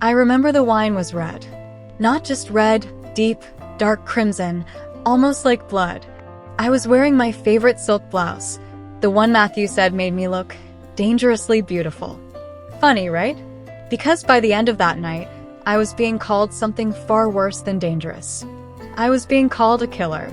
I remember the wine was red. Not just red, deep, dark crimson, almost like blood. I was wearing my favorite silk blouse, the one Matthew said made me look dangerously beautiful. Funny, right? Because by the end of that night, I was being called something far worse than dangerous. I was being called a killer.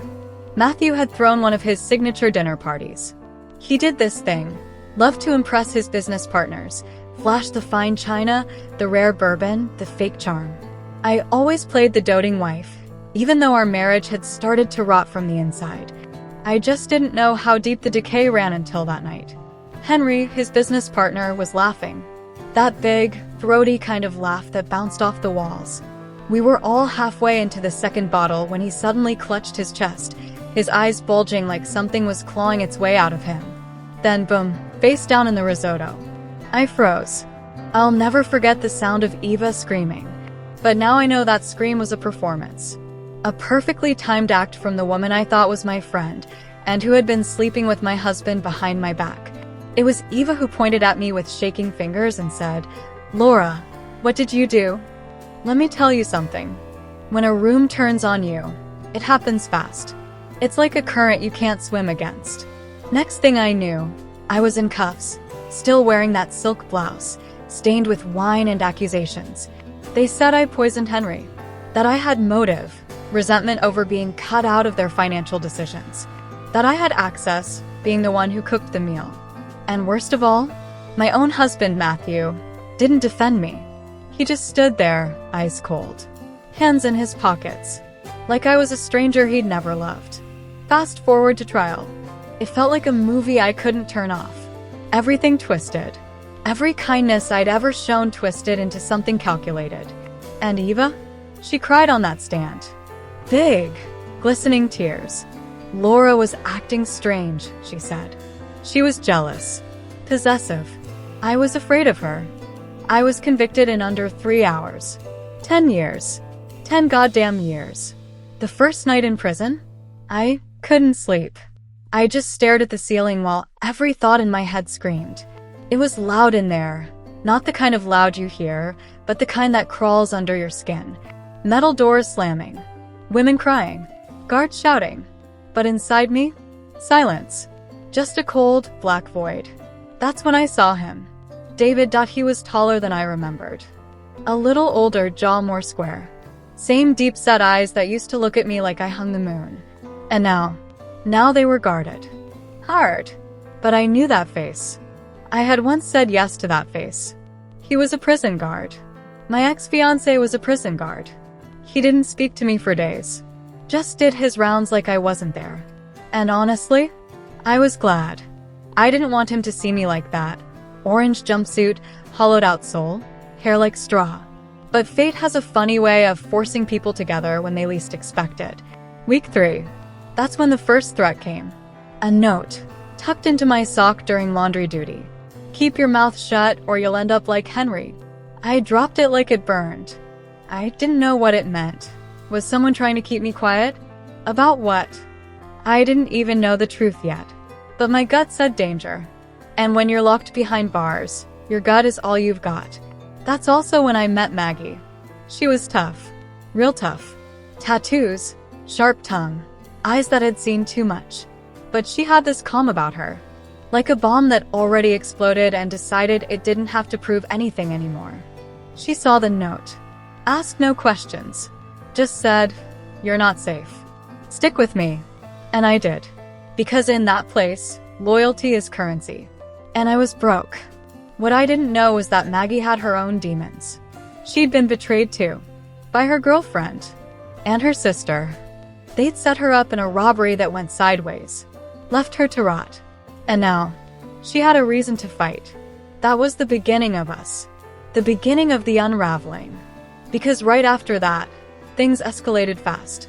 Matthew had thrown one of his signature dinner parties. He did this thing, loved to impress his business partners, flash the fine china, the rare bourbon, the fake charm. I always played the doting wife, even though our marriage had started to rot from the inside. I just didn't know how deep the decay ran until that night. Henry, his business partner, was laughing. That big, throaty kind of laugh that bounced off the walls. We were all halfway into the second bottle when he suddenly clutched his chest, his eyes bulging like something was clawing its way out of him. Then boom, face down in the risotto. I froze. I'll never forget the sound of Eva screaming. But now I know that scream was a performance. A perfectly timed act from the woman I thought was my friend, and who had been sleeping with my husband behind my back. It was Eva who pointed at me with shaking fingers and said, "Lora, what did you do?" Let me tell you something. When a room turns on you, it happens fast. It's like a current you can't swim against. Next thing I knew, I was in cuffs, still wearing that silk blouse, stained with wine and accusations. They said I poisoned Henry, that I had motive, resentment over being cut out of their financial decisions, that I had access, being the one who cooked the meal. And worst of all, my own husband, Matthew, didn't defend me. He just stood there, ice cold, hands in his pockets, like I was a stranger he'd never loved. Fast forward to trial. It felt like a movie I couldn't turn off. Everything twisted. Every kindness I'd ever shown twisted into something calculated. And Eva? She cried on that stand. Big, glistening tears. Lora was acting strange, she said. She was jealous, possessive. I was afraid of her. I was convicted in under 3 hours. 10 years. 10 goddamn years. The first night in prison, I couldn't sleep. I just stared at the ceiling while every thought in my head screamed. It was loud in there. Not the kind of loud you hear, but the kind that crawls under your skin. Metal doors slamming. Women crying. Guards shouting. But inside me, silence. Just a cold, black void. That's when I saw him. David. He was taller than I remembered. A little older, jaw more square. Same deep-set eyes that used to look at me like I hung the moon. And now they were guarded. Hard. But I knew that face. I had once said yes to that face. He was a prison guard. My ex-fiancé was a prison guard. He didn't speak to me for days. Just did his rounds like I wasn't there. And honestly, I was glad. I didn't want him to see me like that. Orange jumpsuit, hollowed out soul, hair like straw. But fate has a funny way of forcing people together when they least expect it. Week 3. That's when the first threat came. A note, tucked into my sock during laundry duty. Keep your mouth shut or you'll end up like Henry. I dropped it like it burned. I didn't know what it meant. Was someone trying to keep me quiet? About what? I didn't even know the truth yet. But my gut said danger. And when you're locked behind bars, your gut is all you've got. That's also when I met Maggie. She was tough. Real tough. Tattoos, sharp tongue, eyes that had seen too much. But she had this calm about her. Like a bomb that already exploded and decided it didn't have to prove anything anymore. She saw the note. Asked no questions. Just said, "You're not safe. Stick with me." And I did. Because in that place, loyalty is currency. And I was broke. What I didn't know was that Maggie had her own demons. She'd been betrayed too. By her girlfriend. And her sister. They'd set her up in a robbery that went sideways. Left her to rot. And now, she had a reason to fight. That was the beginning of us. The beginning of the unraveling. Because right after that, things escalated fast.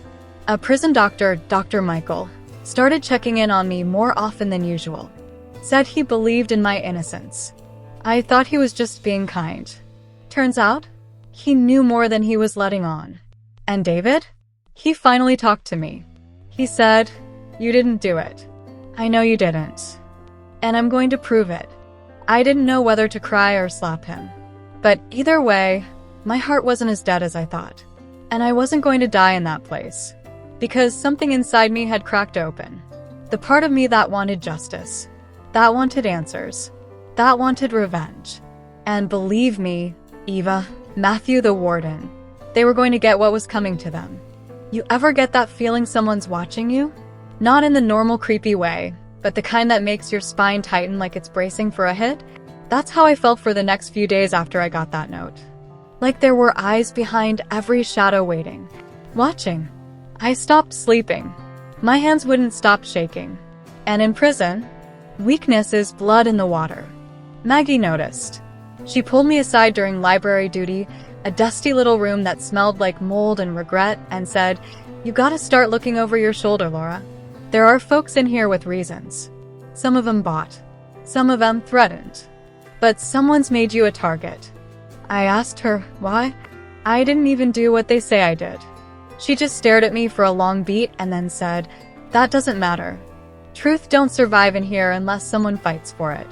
A prison doctor, Dr. Michael, started checking in on me more often than usual. Said he believed in my innocence. I thought he was just being kind. Turns out, he knew more than he was letting on. And David? He finally talked to me. He said, "You didn't do it. I know you didn't. And I'm going to prove it." I didn't know whether to cry or slap him. But either way, My heart wasn't as dead as I thought. And I wasn't going to die in that place. Because something inside me had cracked open. The part of me that wanted justice. That wanted answers. That wanted revenge. And believe me, Eva, Matthew the warden, they were going to get what was coming to them. You ever get that feeling someone's watching you? Not in the normal creepy way, but the kind that makes your spine tighten like it's bracing for a hit? That's how I felt for the next few days after I got that note. Like there were eyes behind every shadow waiting, watching. I stopped sleeping. My hands wouldn't stop shaking. And in prison, weakness is blood in the water. Maggie noticed. She pulled me aside during library duty, a dusty little room that smelled like mold and regret, and said, "You gotta start looking over your shoulder, Lora. There are folks in here with reasons. Some of them bought. Some of them threatened. But someone's made you a target." I asked her, why? I didn't even do what they say I did. She just stared at me for a long beat and then said, "That doesn't matter. Truth don't survive in here unless someone fights for it.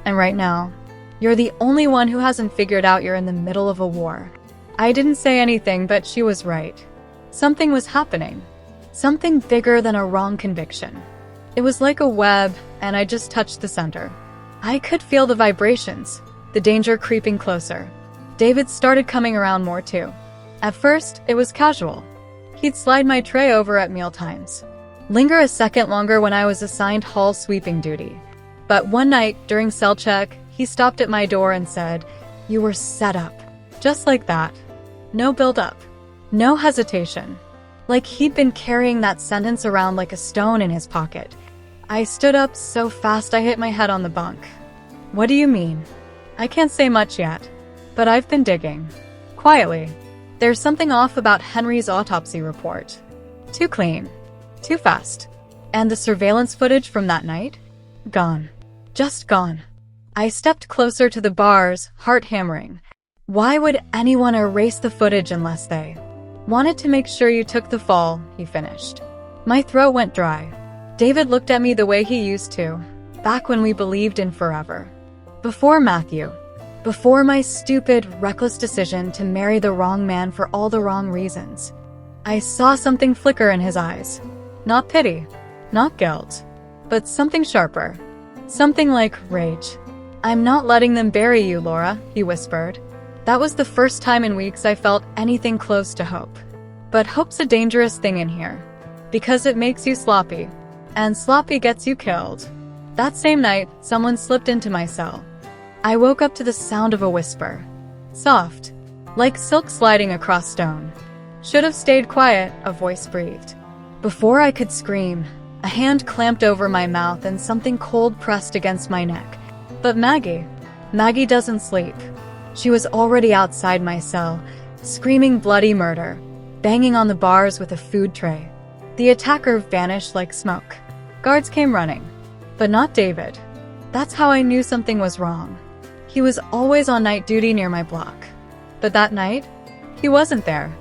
And right now, you're the only one who hasn't figured out you're in the middle of a war." I didn't say anything, but she was right. Something was happening. Something bigger than a wrong conviction. It was like a web, and I just touched the center. I could feel the vibrations, the danger creeping closer. David started coming around more too. At first, it was casual. He'd slide my tray over at mealtimes. Linger a second longer when I was assigned hall sweeping duty. But one night, during cell check, he stopped at my door and said, "You were set up." Just like that. No build-up. No hesitation. Like he'd been carrying that sentence around like a stone in his pocket. I stood up so fast I hit my head on the bunk. "What do you mean?" "I can't say much yet, but I've been digging. Quietly. There's something off about Henry's autopsy report. Too clean. Too fast. And the surveillance footage from that night? Gone. Just gone." I stepped closer to the bars, heart hammering. Why would anyone erase the footage unless they wanted to make sure you took the fall, he finished. My throat went dry. David looked at me the way he used to, back when we believed in forever. Before Matthew. Before my stupid, reckless decision to marry the wrong man for all the wrong reasons. I saw something flicker in his eyes. Not pity, not guilt, but something sharper. Something like rage. "I'm not letting them bury you, Lora," he whispered. That was the first time in weeks I felt anything close to hope. But hope's a dangerous thing in here. Because it makes you sloppy. And sloppy gets you killed. That same night, someone slipped into my cell. I woke up to the sound of a whisper. Soft. Like silk sliding across stone. "Should have stayed quiet," a voice breathed. Before I could scream, a hand clamped over my mouth and something cold pressed against my neck. But Maggie doesn't sleep. She was already outside my cell, screaming bloody murder, banging on the bars with a food tray. The attacker vanished like smoke. Guards came running. But not David. That's how I knew something was wrong. He was always on night duty near my block. But that night, he wasn't there.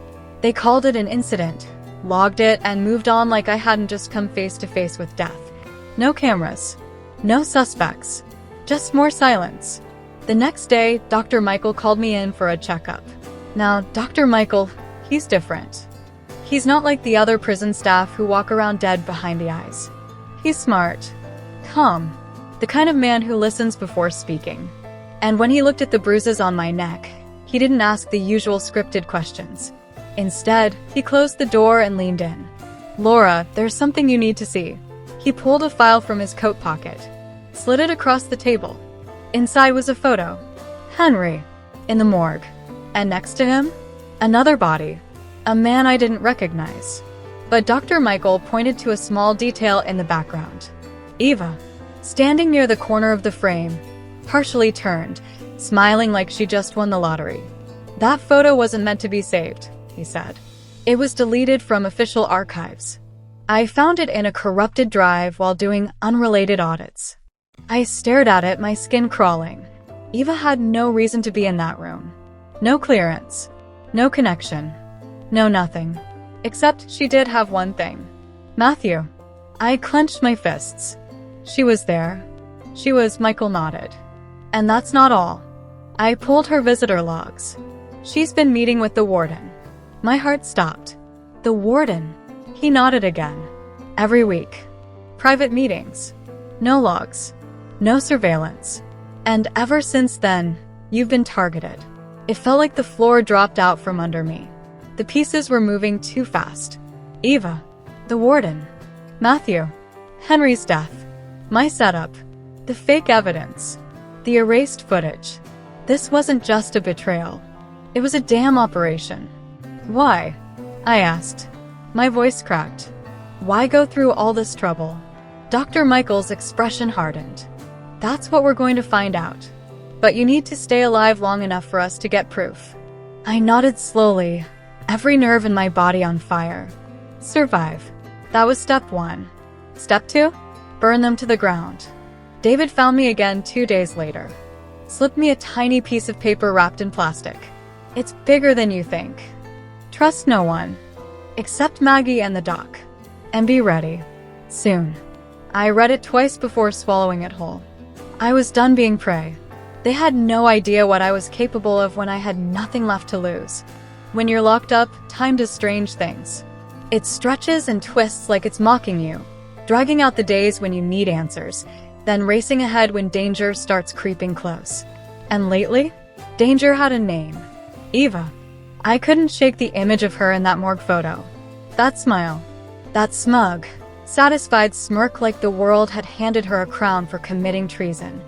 They called it an incident, logged it, and moved on like I hadn't just come face to face with death. No cameras. No suspects. Just more silence. The next day, Dr. Michael called me in for a checkup. Now, Dr. Michael, he's different. He's not like the other prison staff who walk around dead behind the eyes. He's smart, calm, the kind of man who listens before speaking. And when he looked at the bruises on my neck, he didn't ask the usual scripted questions. Instead, he closed the door and leaned in. "Lora, there's something you need to see." He pulled a file from his coat pocket, slid it across the table. Inside was a photo. Henry, in the morgue. And next to him, another body. A man I didn't recognize. But Dr. Michael pointed to a small detail in the background. Eva, standing near the corner of the frame, partially turned, smiling like she just won the lottery. "That photo wasn't meant to be saved," he said. "It was deleted from official archives. I found it in a corrupted drive while doing unrelated audits." I stared at it, my skin crawling. Eva had no reason to be in that room. No clearance. No connection. No nothing. Except she did have one thing. Matthew. I clenched my fists. She was there. She was, Michael nodded. And that's not all. I pulled her visitor logs. She's been meeting with the warden. My heart stopped. The warden? He nodded again. Every week. Private meetings. No logs. No surveillance. And ever since then, you've been targeted. It felt like the floor dropped out from under me. The pieces were moving too fast. Eva. The warden. Matthew. Henry's death. My setup. The fake evidence. The erased footage. This wasn't just a betrayal. It was a damn operation. Why? I asked. My voice cracked. Why go through all this trouble? Dr. Michael's expression hardened. That's what we're going to find out. But you need to stay alive long enough for us to get proof. I nodded slowly, every nerve in my body on fire. Survive. That was step 1. Step 2? Burn them to the ground. David found me again 2 days later. Slipped me a tiny piece of paper wrapped in plastic. It's bigger than you think. Trust no one. Except Maggie and the doc. And be ready. Soon. I read it twice before swallowing it whole. I was done being prey. They had no idea what I was capable of when I had nothing left to lose. When you're locked up, time does strange things. It stretches and twists like it's mocking you, dragging out the days when you need answers, then racing ahead when danger starts creeping close. And lately, danger had a name. Eva. I couldn't shake the image of her in that morgue photo. That smile. That smug, satisfied smirk like the world had handed her a crown for committing treason.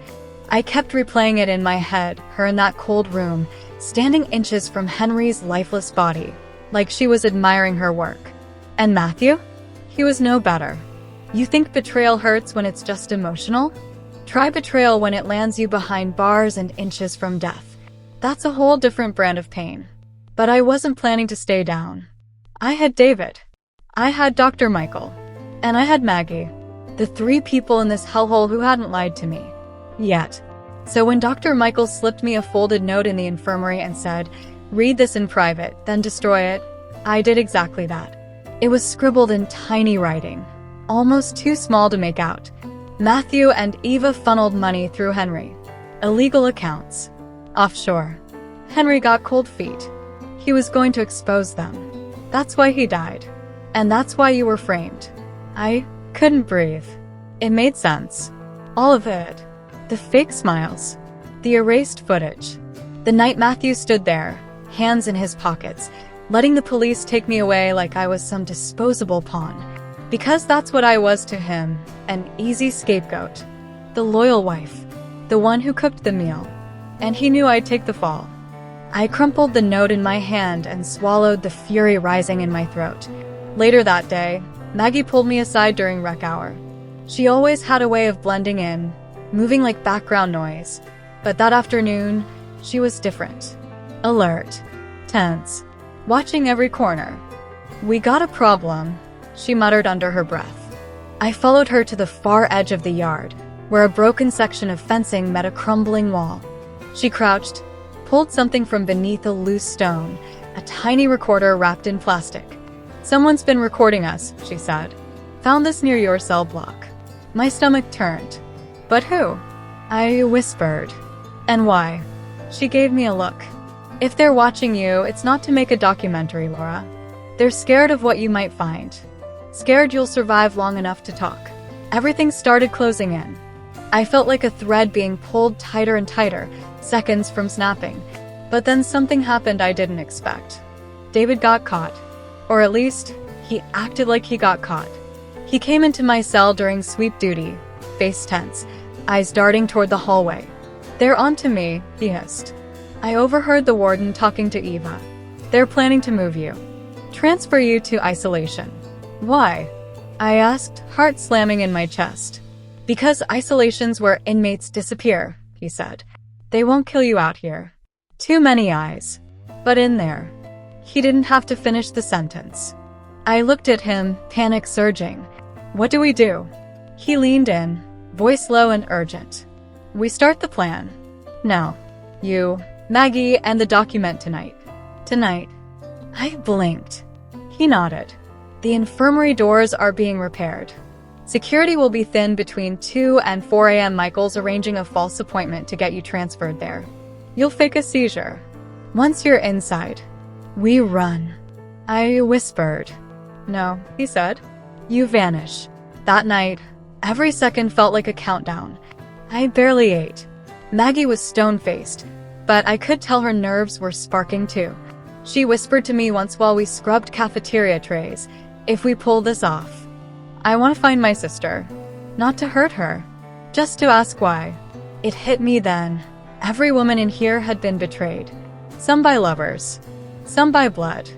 I kept replaying it in my head, her in that cold room, standing inches from Henry's lifeless body, like she was admiring her work. And Matthew? He was no better. You think betrayal hurts when it's just emotional? Try betrayal when it lands you behind bars and inches from death. That's a whole different brand of pain. But I wasn't planning to stay down. I had David. I had Dr. Michael. And I had Maggie. The 3 people in this hellhole who hadn't lied to me. Yet. So when Dr. Michael slipped me a folded note in the infirmary and said, "Read this in private, then destroy it," I did exactly that. It was scribbled in tiny writing, almost too small to make out. Matthew and Eva funneled money through Henry. Illegal accounts. Offshore. Henry got cold feet. He was going to expose them. That's why he died. And that's why you were framed. I couldn't breathe. It made sense. All of it. The fake smiles. The erased footage. The night Matthew stood there, hands in his pockets, letting the police take me away like I was some disposable pawn. Because that's what I was to him, an easy scapegoat. The loyal wife. The one who cooked the meal. And he knew I'd take the fall. I crumpled the note in my hand and swallowed the fury rising in my throat. Later that day, Maggie pulled me aside during rec hour. She always had a way of blending in, moving like background noise. But that afternoon, she was different. Alert. Tense. Watching every corner. "We got a problem," she muttered under her breath. I followed her to the far edge of the yard, where a broken section of fencing met a crumbling wall. She crouched, pulled something from beneath a loose stone, a tiny recorder wrapped in plastic. "Someone's been recording us," she said. "Found this near your cell block." My stomach turned. "But who?" I whispered. "And why?" She gave me a look. "If they're watching you, it's not to make a documentary, Lora. They're scared of what you might find. Scared you'll survive long enough to talk." Everything started closing in. I felt like a thread being pulled tighter and tighter, seconds from snapping. But then something happened I didn't expect. David got caught. Or at least, he acted like he got caught. He came into my cell during sweep duty, face tense, eyes darting toward the hallway. "They're on to me," he hissed. I overheard the warden talking to Eva. "They're planning to move you. Transfer you to isolation." "Why?" I asked, heart slamming in my chest. "Because isolation's where inmates disappear," he said. "They won't kill you out here. Too many eyes. But in there." He didn't have to finish the sentence. I looked at him, panic surging. "What do we do?" He leaned in, voice low and urgent. "We start the plan. No. You, Maggie, and the document tonight." "Tonight?" I blinked. He nodded. "The infirmary doors are being repaired. Security will be thin between 2 and 4 a.m. Michael's arranging a false appointment to get you transferred there. You'll fake a seizure. Once you're inside, we run. I whispered. No, he said. You vanish. That night, every second felt like a countdown. I barely ate. Maggie was stone-faced, but I could tell her nerves were sparking too. She whispered to me once while we scrubbed cafeteria trays, if we pull this off, I want to find my sister. Not to hurt her, just to ask why. It hit me then. Every woman in here had been betrayed. Some by lovers, some by blood.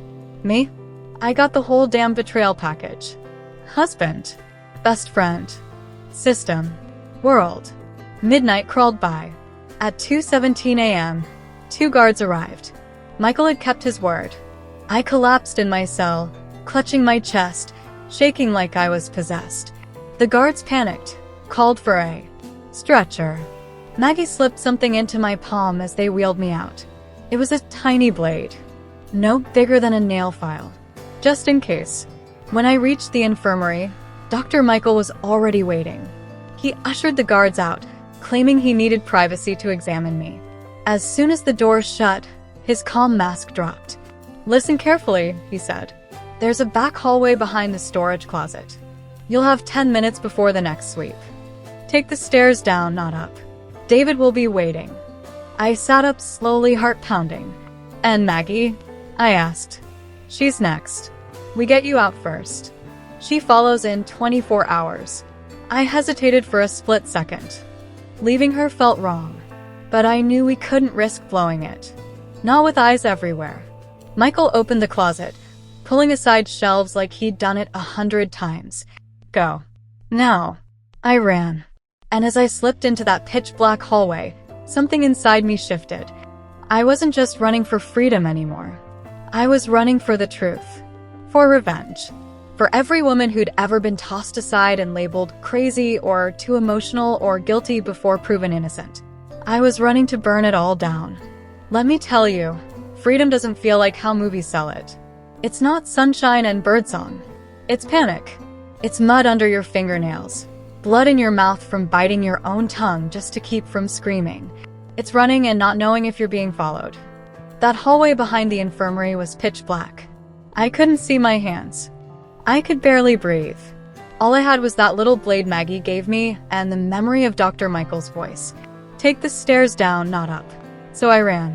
Me? I got the whole damn betrayal package. Husband, best friend, system, world. Midnight crawled by. At 2:17 a.m., 2 guards arrived. Michael had kept his word. I collapsed in my cell, clutching my chest, shaking like I was possessed. The guards panicked, called for a stretcher. Maggie slipped something into my palm as they wheeled me out. It was a tiny blade, no bigger than a nail file, just in case. When I reached the infirmary, Dr. Michael was already waiting. He ushered the guards out, claiming he needed privacy to examine me. As soon as the door shut, his calm mask dropped. Listen carefully, he said. There's a back hallway behind the storage closet. You'll have 10 minutes before the next sweep. Take the stairs down, not up. David will be waiting. I sat up slowly, heart pounding. And Maggie? I asked. She's next. We get you out first. She follows in 24 hours. I hesitated for a split second. Leaving her felt wrong, but I knew we couldn't risk blowing it. Not with eyes everywhere. Michael opened the closet, pulling aside shelves like he'd done it 100 times. Go. Now. I ran. And as I slipped into that pitch-black hallway, something inside me shifted. I wasn't just running for freedom anymore. I was running for the truth. For revenge. For every woman who'd ever been tossed aside and labeled crazy or too emotional or guilty before proven innocent. I was running to burn it all down. Let me tell you, freedom doesn't feel like how movies sell it. It's not sunshine and birdsong. It's panic. It's mud under your fingernails. Blood in your mouth from biting your own tongue just to keep from screaming. It's running and not knowing if you're being followed. That hallway behind the infirmary was pitch black. I couldn't see my hands. I could barely breathe. All I had was that little blade Maggie gave me and the memory of Dr. Michael's voice. Take the stairs down, not up. So I ran.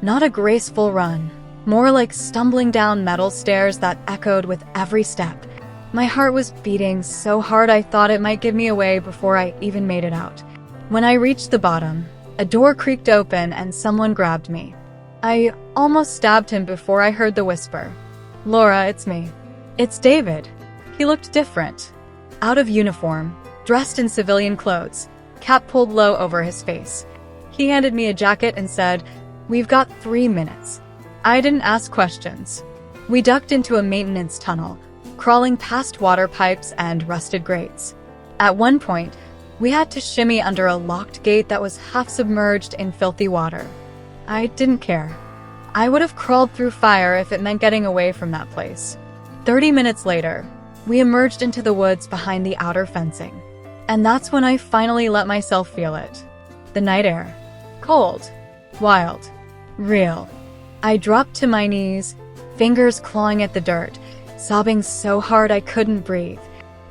Not a graceful run. More like stumbling down metal stairs that echoed with every step. My heart was beating so hard I thought it might give me away before I even made it out. When I reached the bottom, a door creaked open and someone grabbed me. I almost stabbed him before I heard the whisper. Lora, it's me. It's David. He looked different. Out of uniform, dressed in civilian clothes, cap pulled low over his face. He handed me a jacket and said, "We've got 3 minutes." I didn't ask questions. We ducked into a maintenance tunnel, crawling past water pipes and rusted grates. At one point, we had to shimmy under a locked gate that was half submerged in filthy water. I didn't care. I would have crawled through fire if it meant getting away from that place. 30 minutes later, we emerged into the woods behind the outer fencing. And that's when I finally let myself feel it. The night air. Cold. Wild. Real. I dropped to my knees, fingers clawing at the dirt, sobbing so hard I couldn't breathe.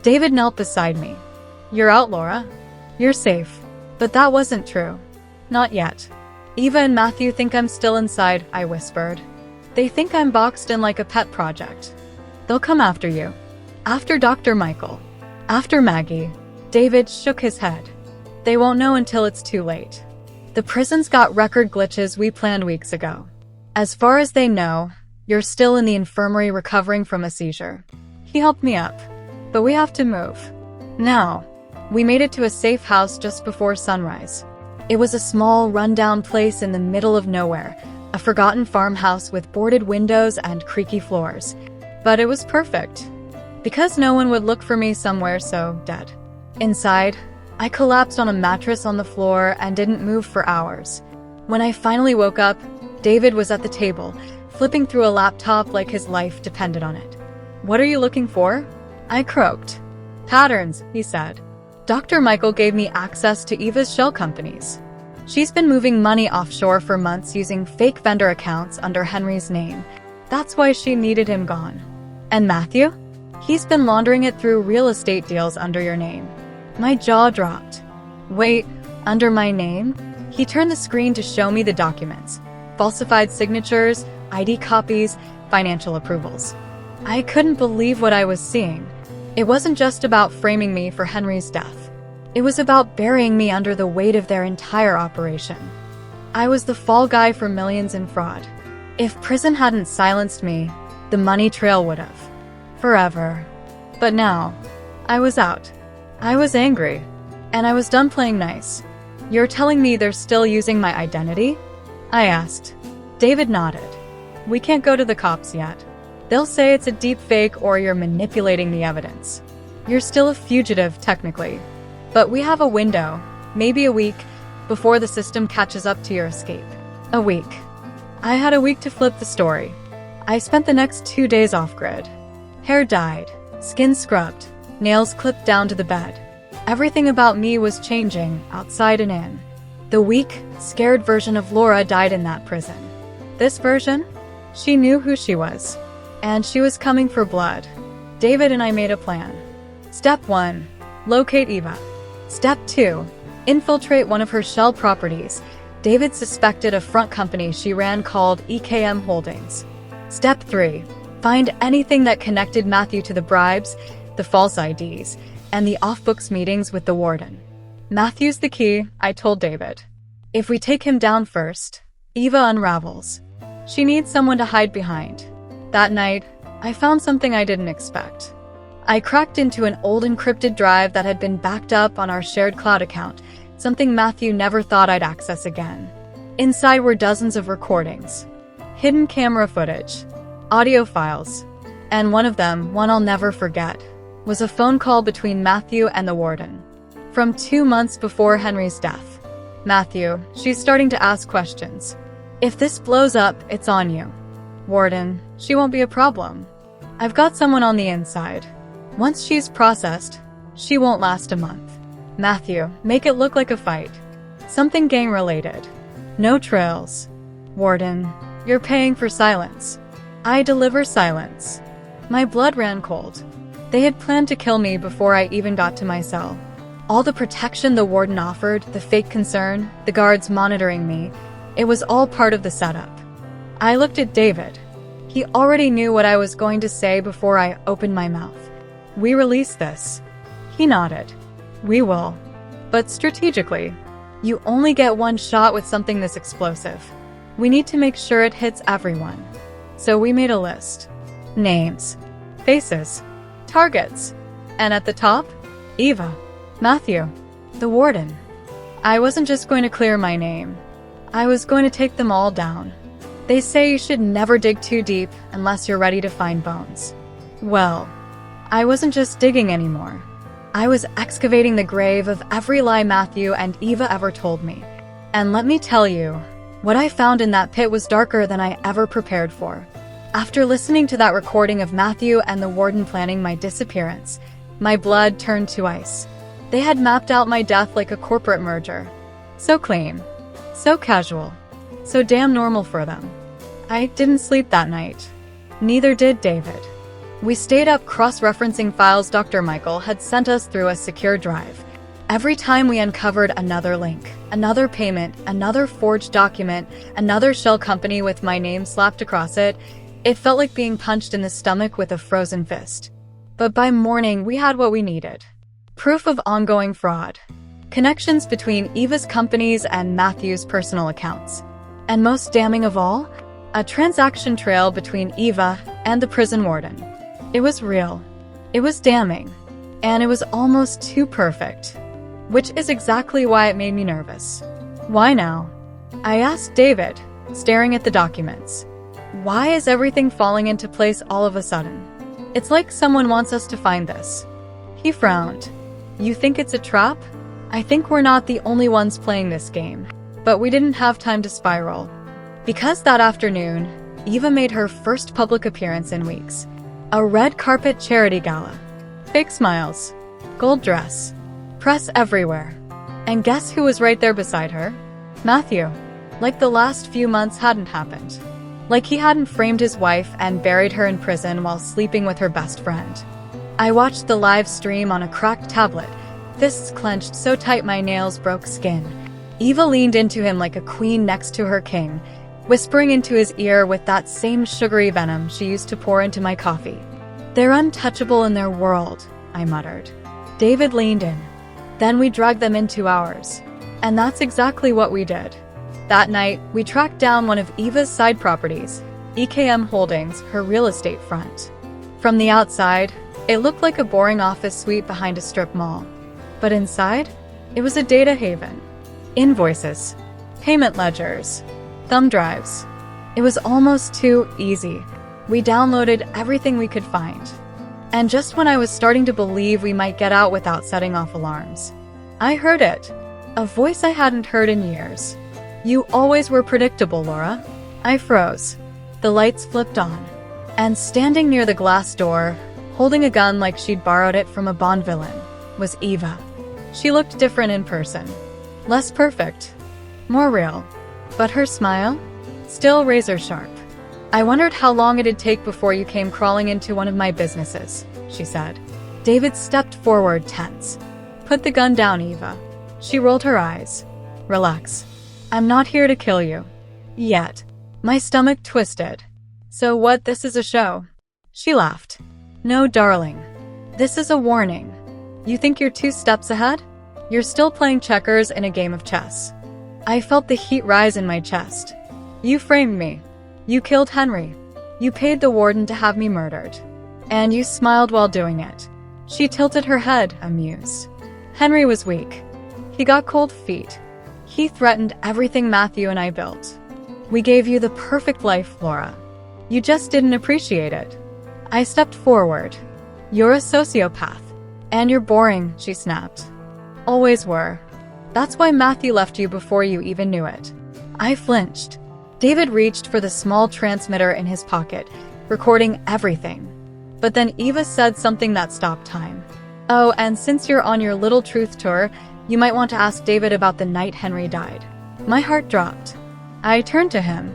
David knelt beside me. You're out, Lora. You're safe. But that wasn't true. Not yet. Eva and Matthew think I'm still inside, I whispered. They think I'm boxed in like a pet project. They'll come after you. After Dr. Michael. After Maggie. David shook his head. They won't know until it's too late. The prison's got record glitches we planned weeks ago. As far as they know, you're still in the infirmary recovering from a seizure. He helped me up. But we have to move. Now. We made it to a safe house just before sunrise. It was a small, rundown place in the middle of nowhere, a forgotten farmhouse with boarded windows and creaky floors. But it was perfect. Because no one would look for me somewhere so dead. Inside, I collapsed on a mattress on the floor and didn't move for hours. When I finally woke up, David was at the table, flipping through a laptop like his life depended on it. What are you looking for? I croaked. Patterns, he said. Dr. Michael gave me access to Eva's shell companies. She's been moving money offshore for months using fake vendor accounts under Henry's name. That's why she needed him gone. And Matthew? He's been laundering it through real estate deals under your name. My jaw dropped. Wait, under my name? He turned the screen to show me the documents. Falsified signatures, ID copies, financial approvals. I couldn't believe what I was seeing. It wasn't just about framing me for Henry's death. It was about burying me under the weight of their entire operation. I was the fall guy for millions in fraud. If prison hadn't silenced me, the money trail would have. Forever. But now, I was out. I was angry. And I was done playing nice. You're telling me they're still using my identity? I asked. David nodded. We can't go to the cops yet. They'll say it's a deep fake or you're manipulating the evidence. You're still a fugitive, technically. But we have a window, maybe a week, before the system catches up to your escape. A week. I had a week to flip the story. I spent the next 2 days off-grid. Hair dyed, skin scrubbed, nails clipped down to the bed. Everything about me was changing, outside and in. The weak, scared version of Lora died in that prison. This version? She knew who she was. And she was coming for blood. David and I made a plan. Step 1. Locate Eva. Step 2. Infiltrate one of her shell properties. David suspected a front company she ran called EKM Holdings. Step 3. Find anything that connected Matthew to the bribes, the false IDs, and the off-books meetings with the warden. Matthew's the key, I told David. If we take him down first, Eva unravels. She needs someone to hide behind. That night, I found something I didn't expect. I cracked into an old encrypted drive that had been backed up on our shared cloud account, something Matthew never thought I'd access again. Inside were dozens of recordings, hidden camera footage, audio files, and one of them, one I'll never forget, was a phone call between Matthew and the warden. From 2 months before Henry's death. Matthew, she's starting to ask questions. If this blows up, it's on you. Warden, she won't be a problem. I've got someone on the inside. Once she's processed, she won't last a month. Matthew, make it look like a fight. Something gang-related. No trails. Warden, you're paying for silence. I deliver silence. My blood ran cold. They had planned to kill me before I even got to my cell. All the protection the warden offered, the fake concern, the guards monitoring me, it was all part of the setup. I looked at David. He already knew what I was going to say before I opened my mouth. We release this. He nodded. We will. But strategically. You only get one shot with something this explosive. We need to make sure it hits everyone. So we made a list. Names. Faces. Targets. And at the top, Eva. Matthew. The warden. I wasn't just going to clear my name. I was going to take them all down. They say you should never dig too deep unless you're ready to find bones. Well, I wasn't just digging anymore. I was excavating the grave of every lie Matthew and Eva ever told me. And let me tell you, what I found in that pit was darker than I ever prepared for. After listening to that recording of Matthew and the warden planning my disappearance, my blood turned to ice. They had mapped out my death like a corporate merger. So clean. So casual. So damn normal for them. I didn't sleep that night. Neither did David. We stayed up cross-referencing files Dr. Michael had sent us through a secure drive. Every time we uncovered another link, another payment, another forged document, another shell company with my name slapped across it, it felt like being punched in the stomach with a frozen fist. But by morning, we had what we needed. Proof of ongoing fraud. Connections between Eva's companies and Matthew's personal accounts. And most damning of all, a transaction trail between Eva and the prison warden. It was real. It was damning. And it was almost too perfect. Which is exactly why it made me nervous. Why now? I asked David, staring at the documents. Why is everything falling into place all of a sudden? It's like someone wants us to find this. He frowned. You think it's a trap? I think we're not the only ones playing this game. But we didn't have time to spiral. Because that afternoon, Eva made her first public appearance in weeks. A red carpet charity gala. Fake smiles. Gold dress. Press everywhere. And guess who was right there beside her? Matthew. Like the last few months hadn't happened. Like he hadn't framed his wife and buried her in prison while sleeping with her best friend. I watched the live stream on a cracked tablet, fists clenched so tight my nails broke skin. Eva leaned into him like a queen next to her king, whispering into his ear with that same sugary venom she used to pour into my coffee. "They're untouchable in their world," I muttered. David leaned in. "Then we dragged them into ours." And that's exactly what we did. That night, we tracked down one of Eva's side properties, EKM Holdings, her real estate front. From the outside, it looked like a boring office suite behind a strip mall. But inside, it was a data haven. Invoices, payment ledgers, thumb drives. It was almost too easy. We downloaded everything we could find. And just when I was starting to believe we might get out without setting off alarms, I heard it. A voice I hadn't heard in years. "You always were predictable, Lora." I froze. The lights flipped on. And standing near the glass door, holding a gun like she'd borrowed it from a Bond villain, was Eva. She looked different in person. Less perfect. More real. But her smile? Still razor sharp. "I wondered how long it'd take before you came crawling into one of my businesses," she said. David stepped forward, tense. "Put the gun down, Eva." She rolled her eyes. "Relax. I'm not here to kill you. Yet." My stomach twisted. "So what, this is a show?" She laughed. "No, darling. This is a warning. You think you're 2 steps ahead? You're still playing checkers in a game of chess." I felt the heat rise in my chest. "You framed me. You killed Henry. You paid the warden to have me murdered. And you smiled while doing it." She tilted her head, amused. "Henry was weak. He got cold feet. He threatened everything Matthew and I built. We gave you the perfect life, Lora. You just didn't appreciate it." I stepped forward. "You're a sociopath. And you're boring," she snapped. "Always were. That's why Matthew left you before you even knew it." I flinched. David reached for the small transmitter in his pocket, recording everything. But then Eva said something that stopped time. "Oh, and since you're on your little truth tour, you might want to ask David about the night Henry died." My heart dropped. I turned to him.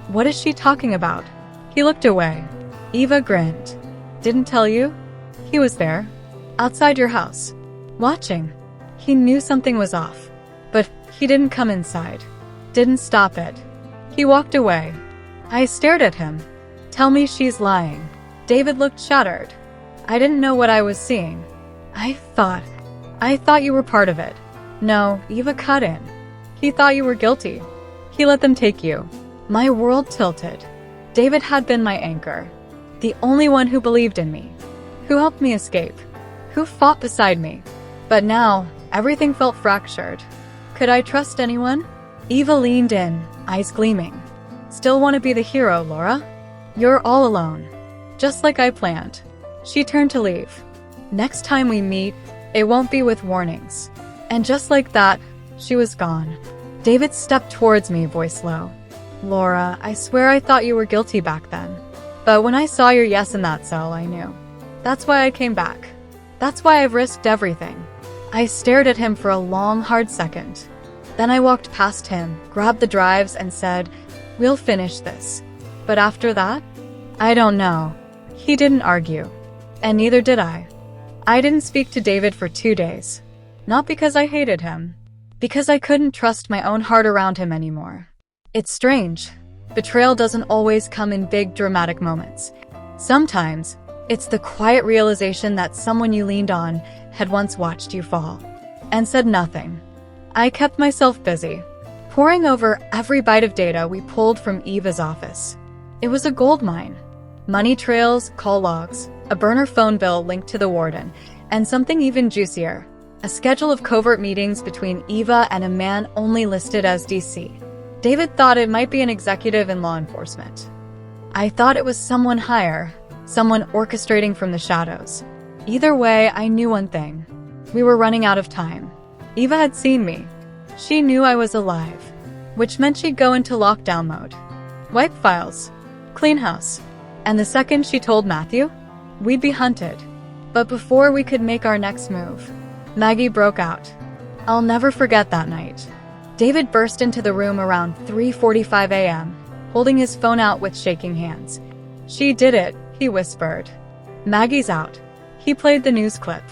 "What is she talking about?" He looked away. Eva grinned. "Didn't tell you? He was there. Outside your house. Watching. He knew something was off. But he didn't come inside. Didn't stop it. He walked away." I stared at him. "Tell me she's lying." David looked shattered. I didn't know what I was seeing. I thought you were part of it." "No," Eva cut in. "He thought you were guilty. He let them take you." My world tilted. David had been my anchor. The only one who believed in me. Who helped me escape. Who fought beside me. But now, everything felt fractured. Could I trust anyone? Eva leaned in, eyes gleaming. "Still want to be the hero, Lora? You're all alone. Just like I planned." She turned to leave. "Next time we meet, it won't be with warnings." And just like that, she was gone. David stepped towards me, voice low. "Lora, I swear I thought you were guilty back then. But when I saw your yes in that cell, I knew. That's why I came back. That's why I've risked everything." I stared at him for a long, hard second. Then I walked past him, grabbed the drives, and said, "We'll finish this." But after that, I don't know. He didn't argue. And neither did I. I didn't speak to David for 2 days. Not because I hated him. Because I couldn't trust my own heart around him anymore. It's strange. Betrayal doesn't always come in big, dramatic moments. Sometimes, it's the quiet realization that someone you leaned on had once watched you fall. And said nothing. I kept myself busy, poring over every byte of data we pulled from Eva's office. It was a goldmine. Money trails, call logs, a burner phone bill linked to the warden, and something even juicier, a schedule of covert meetings between Eva and a man only listed as DC. David thought it might be an executive in law enforcement. I thought it was someone higher, someone orchestrating from the shadows. Either way, I knew one thing. We were running out of time. Eva had seen me. She knew I was alive, which meant she'd go into lockdown mode. Wipe files. Clean house. And the second she told Matthew, we'd be hunted. But before we could make our next move, Maggie broke out. I'll never forget that night. David burst into the room around 3:45 a.m., holding his phone out with shaking hands. "She did it," he whispered. "Maggie's out." He played the news clip.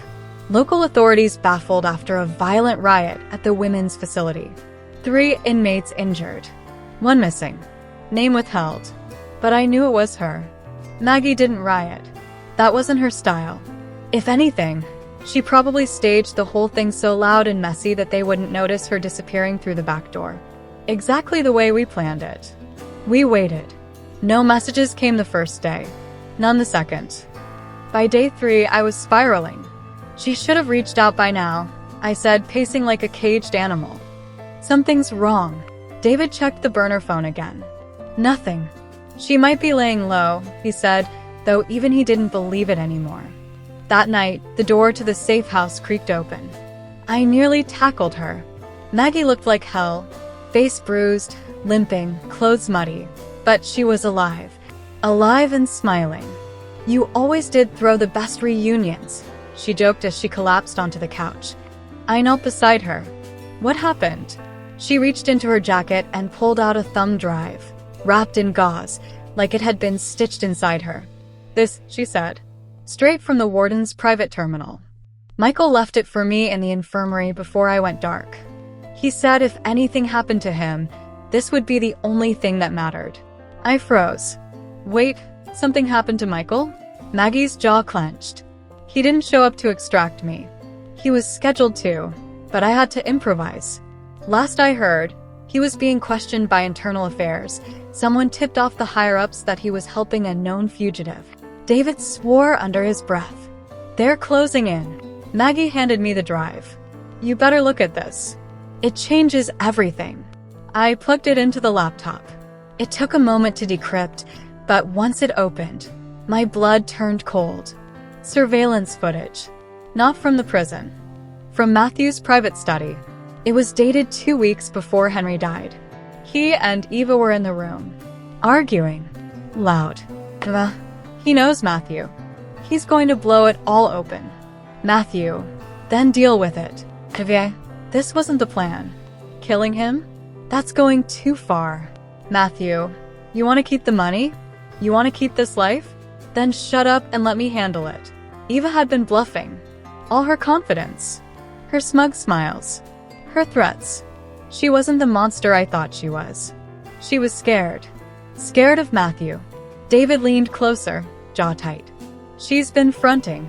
Local authorities baffled after a violent riot at the women's facility. 3 inmates injured. 1 missing. Name withheld. But I knew it was her. Maggie didn't riot. That wasn't her style. If anything, she probably staged the whole thing so loud and messy that they wouldn't notice her disappearing through the back door. Exactly the way we planned it. We waited. No messages came the first day. None the second. By day 3, I was spiraling. "She should have reached out by now," I said, pacing like a caged animal. "Something's wrong." David checked the burner phone again. Nothing. "She might be laying low," he said, though even he didn't believe it anymore. That night, the door to the safe house creaked open. I nearly tackled her. Maggie looked like hell, face bruised, limping, clothes muddy, but she was alive. Alive and smiling. "You always did throw the best reunions," she joked as she collapsed onto the couch. I knelt beside her. "What happened?" She reached into her jacket and pulled out a thumb drive, wrapped in gauze, like it had been stitched inside her. "This," she said. "Straight from the warden's private terminal. Michael left it for me in the infirmary before I went dark. He said if anything happened to him, this would be the only thing that mattered." I froze. "Wait, something happened to Michael?" Maggie's jaw clenched. "He didn't show up to extract me. He was scheduled to, but I had to improvise. Last I heard, he was being questioned by internal affairs. Someone tipped off the higher-ups that he was helping a known fugitive." David swore under his breath. "They're closing in." Maggie handed me the drive. "You better look at this. It changes everything." I plugged it into the laptop. It took a moment to decrypt, but once it opened, my blood turned cold. Surveillance footage. Not from the prison. From Matthew's private study. It was dated 2 weeks before Henry died. He and Eva were in the room, arguing. Loud. He knows Matthew. He's going to blow it all open. Matthew. Then deal with it. This wasn't the plan. Killing him? That's going too far. Matthew. You want to keep the money? You want to keep this life? Then shut up and let me handle it. Eva had been bluffing. All her confidence. Her smug smiles. Her threats. She wasn't the monster I thought she was. She was scared. Scared of Matthew. David leaned closer, jaw tight. She's been fronting.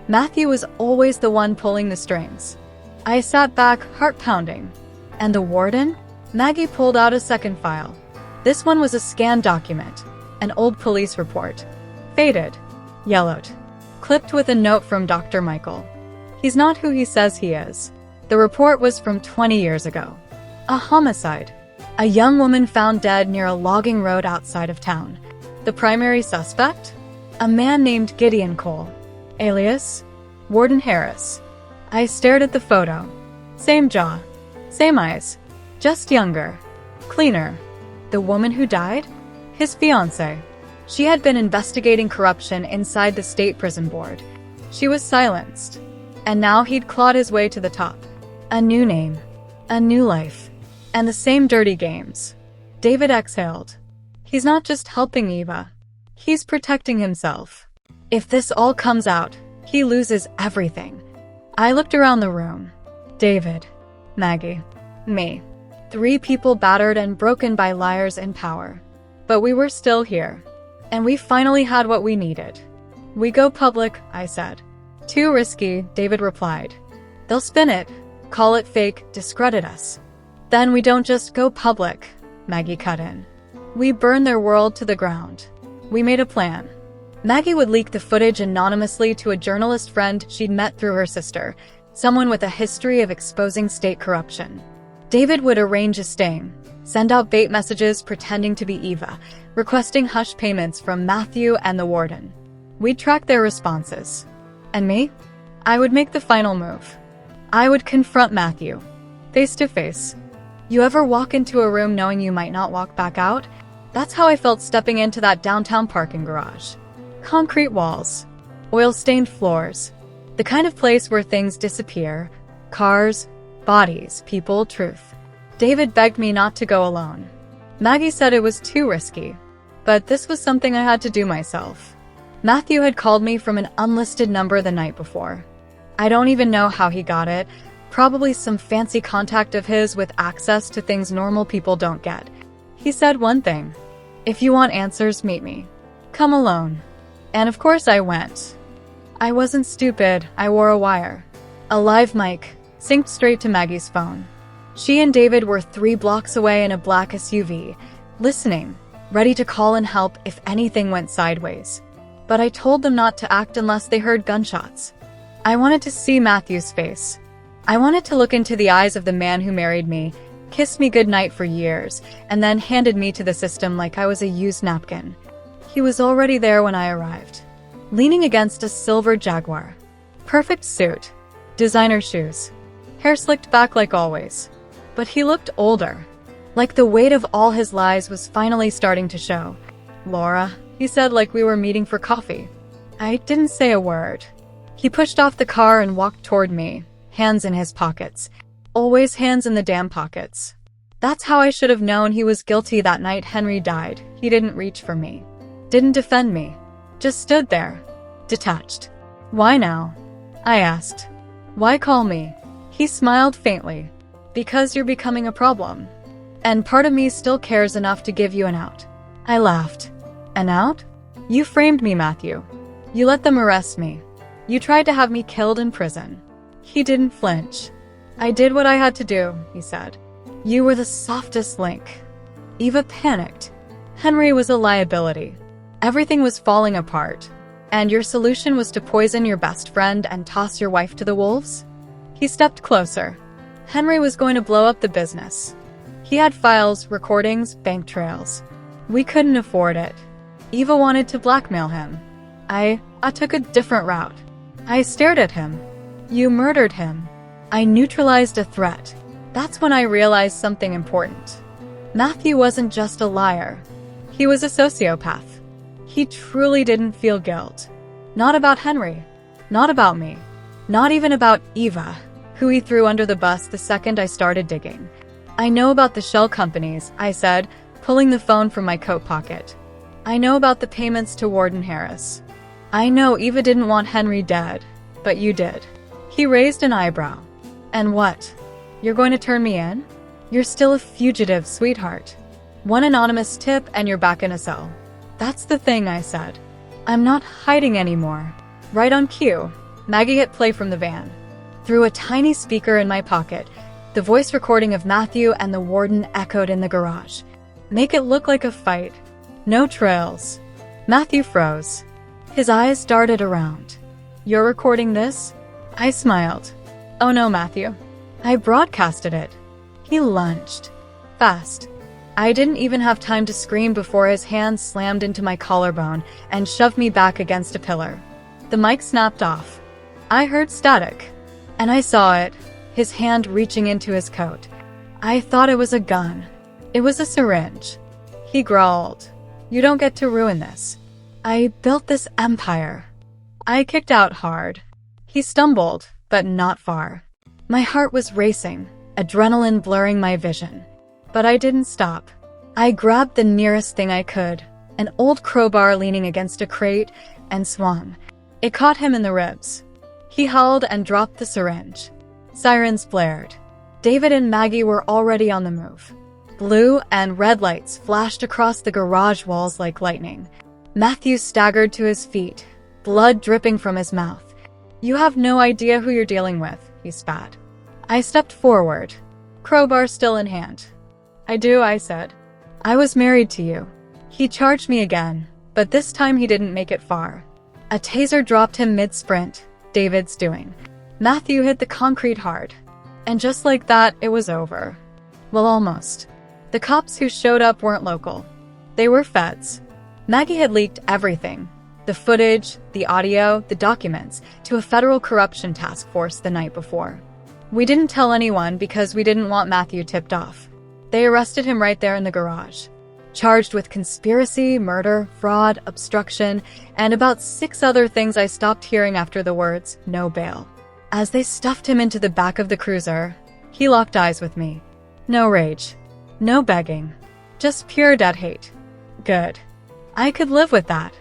Matthew was always the one pulling the strings. I sat back, heart pounding. And the warden? Maggie pulled out a second file. This one was a scanned document, an old police report. Faded. Yellowed. Clipped with a note from Dr. Michael. He's not who he says he is. The report was from 20 years ago. A homicide. A young woman found dead near a logging road outside of town. The primary suspect? A man named Gideon Cole. Alias? Warden Harris. I stared at the photo. Same jaw. Same eyes. Just younger. Cleaner. The woman who died? His fiancé. She had been investigating corruption inside the state prison board. She was silenced. And now he'd clawed his way to the top. A new name. A new life. And the same dirty games. David exhaled. He's not just helping Eva. He's protecting himself. If this all comes out, he loses everything. I looked around the room. David. Maggie. Me. 3 people battered and broken by liars in power. But we were still here. And we finally had what we needed. We go public, I said. Too risky, David replied. They'll spin it, call it fake, discredit us. Then we don't just go public, Maggie cut in. We burn their world to the ground. We made a plan. Maggie would leak the footage anonymously to a journalist friend she'd met through her sister, someone with a history of exposing state corruption. David would arrange a sting, send out bait messages pretending to be Eva, requesting hush payments from Matthew and the warden. We'd track their responses. And me? I would make the final move. I would confront Matthew, face to face. You ever walk into a room knowing you might not walk back out? That's how I felt stepping into that downtown parking garage. Concrete walls, oil-stained floors, the kind of place where things disappear, cars, bodies, people, truth. David begged me not to go alone. Maggie said it was too risky, but this was something I had to do myself. Matthew had called me from an unlisted number the night before. I don't even know how he got it, probably some fancy contact of his with access to things normal people don't get. He said one thing: "If you want answers, meet me. Come alone." And of course I went. I wasn't stupid, I wore a wire. A live mic, synced straight to Maggie's phone. She and David were 3 blocks away in a black SUV, listening, ready to call and help if anything went sideways. But I told them not to act unless they heard gunshots. I wanted to see Matthew's face. I wanted to look into the eyes of the man who married me, kissed me goodnight for years, and then handed me to the system like I was a used napkin. He was already there when I arrived, leaning against a silver Jaguar. Perfect suit, designer shoes, hair slicked back like always. But he looked older, like the weight of all his lies was finally starting to show. "Lora," he said like we were meeting for coffee. I didn't say a word. He pushed off the car and walked toward me, hands in his pockets. Always hands in the damn pockets. That's how I should have known he was guilty that night Henry died. He didn't reach for me. Didn't defend me. Just stood there, detached. "Why now?" I asked. "Why call me?" He smiled faintly. "Because you're becoming a problem. And part of me still cares enough to give you an out." I laughed. "An out? You framed me, Matthew. You let them arrest me. You tried to have me killed in prison." He didn't flinch. "I did what I had to do," he said. "You were the softest link." Eva panicked. "Henry was a liability. Everything was falling apart. And your solution was to poison your best friend and toss your wife to the wolves?" He stepped closer. Henry was going to blow up the business. He had files, recordings, bank trails. We couldn't afford it. Eva wanted to blackmail him. I took a different route. I stared at him. "You murdered him." I neutralized a threat. That's when I realized something important. Matthew wasn't just a liar. He was a sociopath. He truly didn't feel guilt. Not about Henry. Not about me. Not even about Eva, who he threw under the bus the second I started digging. "I know about the shell companies," I said, pulling the phone from my coat pocket. "I know about the payments to Warden Harris. I know Eva didn't want Henry dead, but you did." He raised an eyebrow. "And what? You're going to turn me in? You're still a fugitive, sweetheart. One anonymous tip and you're back in a cell." "That's the thing," I said. "I'm not hiding anymore." Right on cue, Maggie hit play from the van. Through a tiny speaker in my pocket, the voice recording of Matthew and the warden echoed in the garage. "Make it look like a fight. No trails." Matthew froze. His eyes darted around. "You're recording this?" I smiled. "Oh no, Matthew. I broadcasted it." He lunged. Fast. I didn't even have time to scream before his hand slammed into my collarbone and shoved me back against a pillar. The mic snapped off. I heard static. And I saw it, his hand reaching into his coat. I thought it was a gun. It was a syringe. He growled, "You don't get to ruin this. I built this empire." I kicked out hard. He stumbled, but not far. My heart was racing, adrenaline blurring my vision. But I didn't stop. I grabbed the nearest thing I could, an old crowbar leaning against a crate, and swung. It caught him in the ribs. He howled and dropped the syringe. Sirens blared. David and Maggie were already on the move. Blue and red lights flashed across the garage walls like lightning. Matthew staggered to his feet, blood dripping from his mouth. "You have no idea who you're dealing with," he spat. I stepped forward, crowbar still in hand. "I do," I said. "I was married to you." He charged me again, but this time he didn't make it far. A taser dropped him mid-sprint, David's doing. Matthew hit the concrete hard. And just like that, it was over. Well, almost. The cops who showed up weren't local. They were feds. Maggie had leaked everything. The footage, the audio, the documents, to a federal corruption task force the night before. We didn't tell anyone because we didn't want Matthew tipped off. They arrested him right there in the garage. Charged with conspiracy, murder, fraud, obstruction, and about 6 other things I stopped hearing after the words, "no bail." As they stuffed him into the back of the cruiser, he locked eyes with me. No rage. No begging. Just pure dead hate. Good. I could live with that.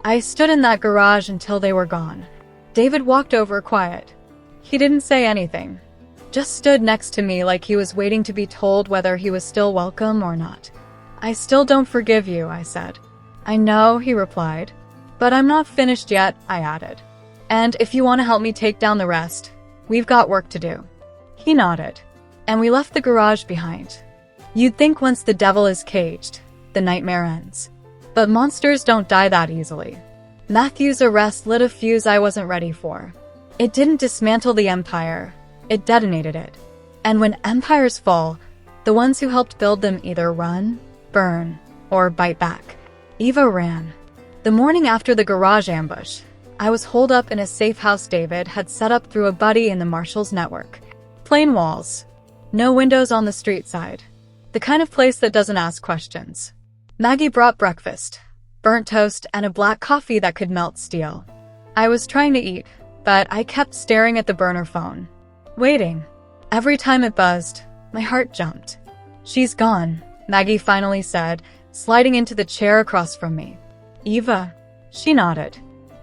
I stood in that garage until they were gone. David walked over quiet. He didn't say anything. Just stood next to me like he was waiting to be told whether he was still welcome or not. I still don't forgive you, I said. I know, he replied. But I'm not finished yet, I added. And if you want to help me take down the rest, we've got work to do. He nodded. And we left the garage behind. You'd think once the devil is caged, the nightmare ends. But monsters don't die that easily. Matthew's arrest lit a fuse I wasn't ready for. It didn't dismantle the empire, it detonated it. And when empires fall, the ones who helped build them either run, burn, or bite back. Eva ran. The morning after the garage ambush, I was holed up in a safe house David had set up through a buddy in the Marshals network. Plain walls. No windows on the street side. The kind of place that doesn't ask questions. Maggie brought breakfast, burnt toast, and a black coffee that could melt steel. I was trying to eat, but I kept staring at the burner phone. Waiting. Every time it buzzed, my heart jumped. She's gone, Maggie finally said, sliding into the chair across from me. Eva. She nodded.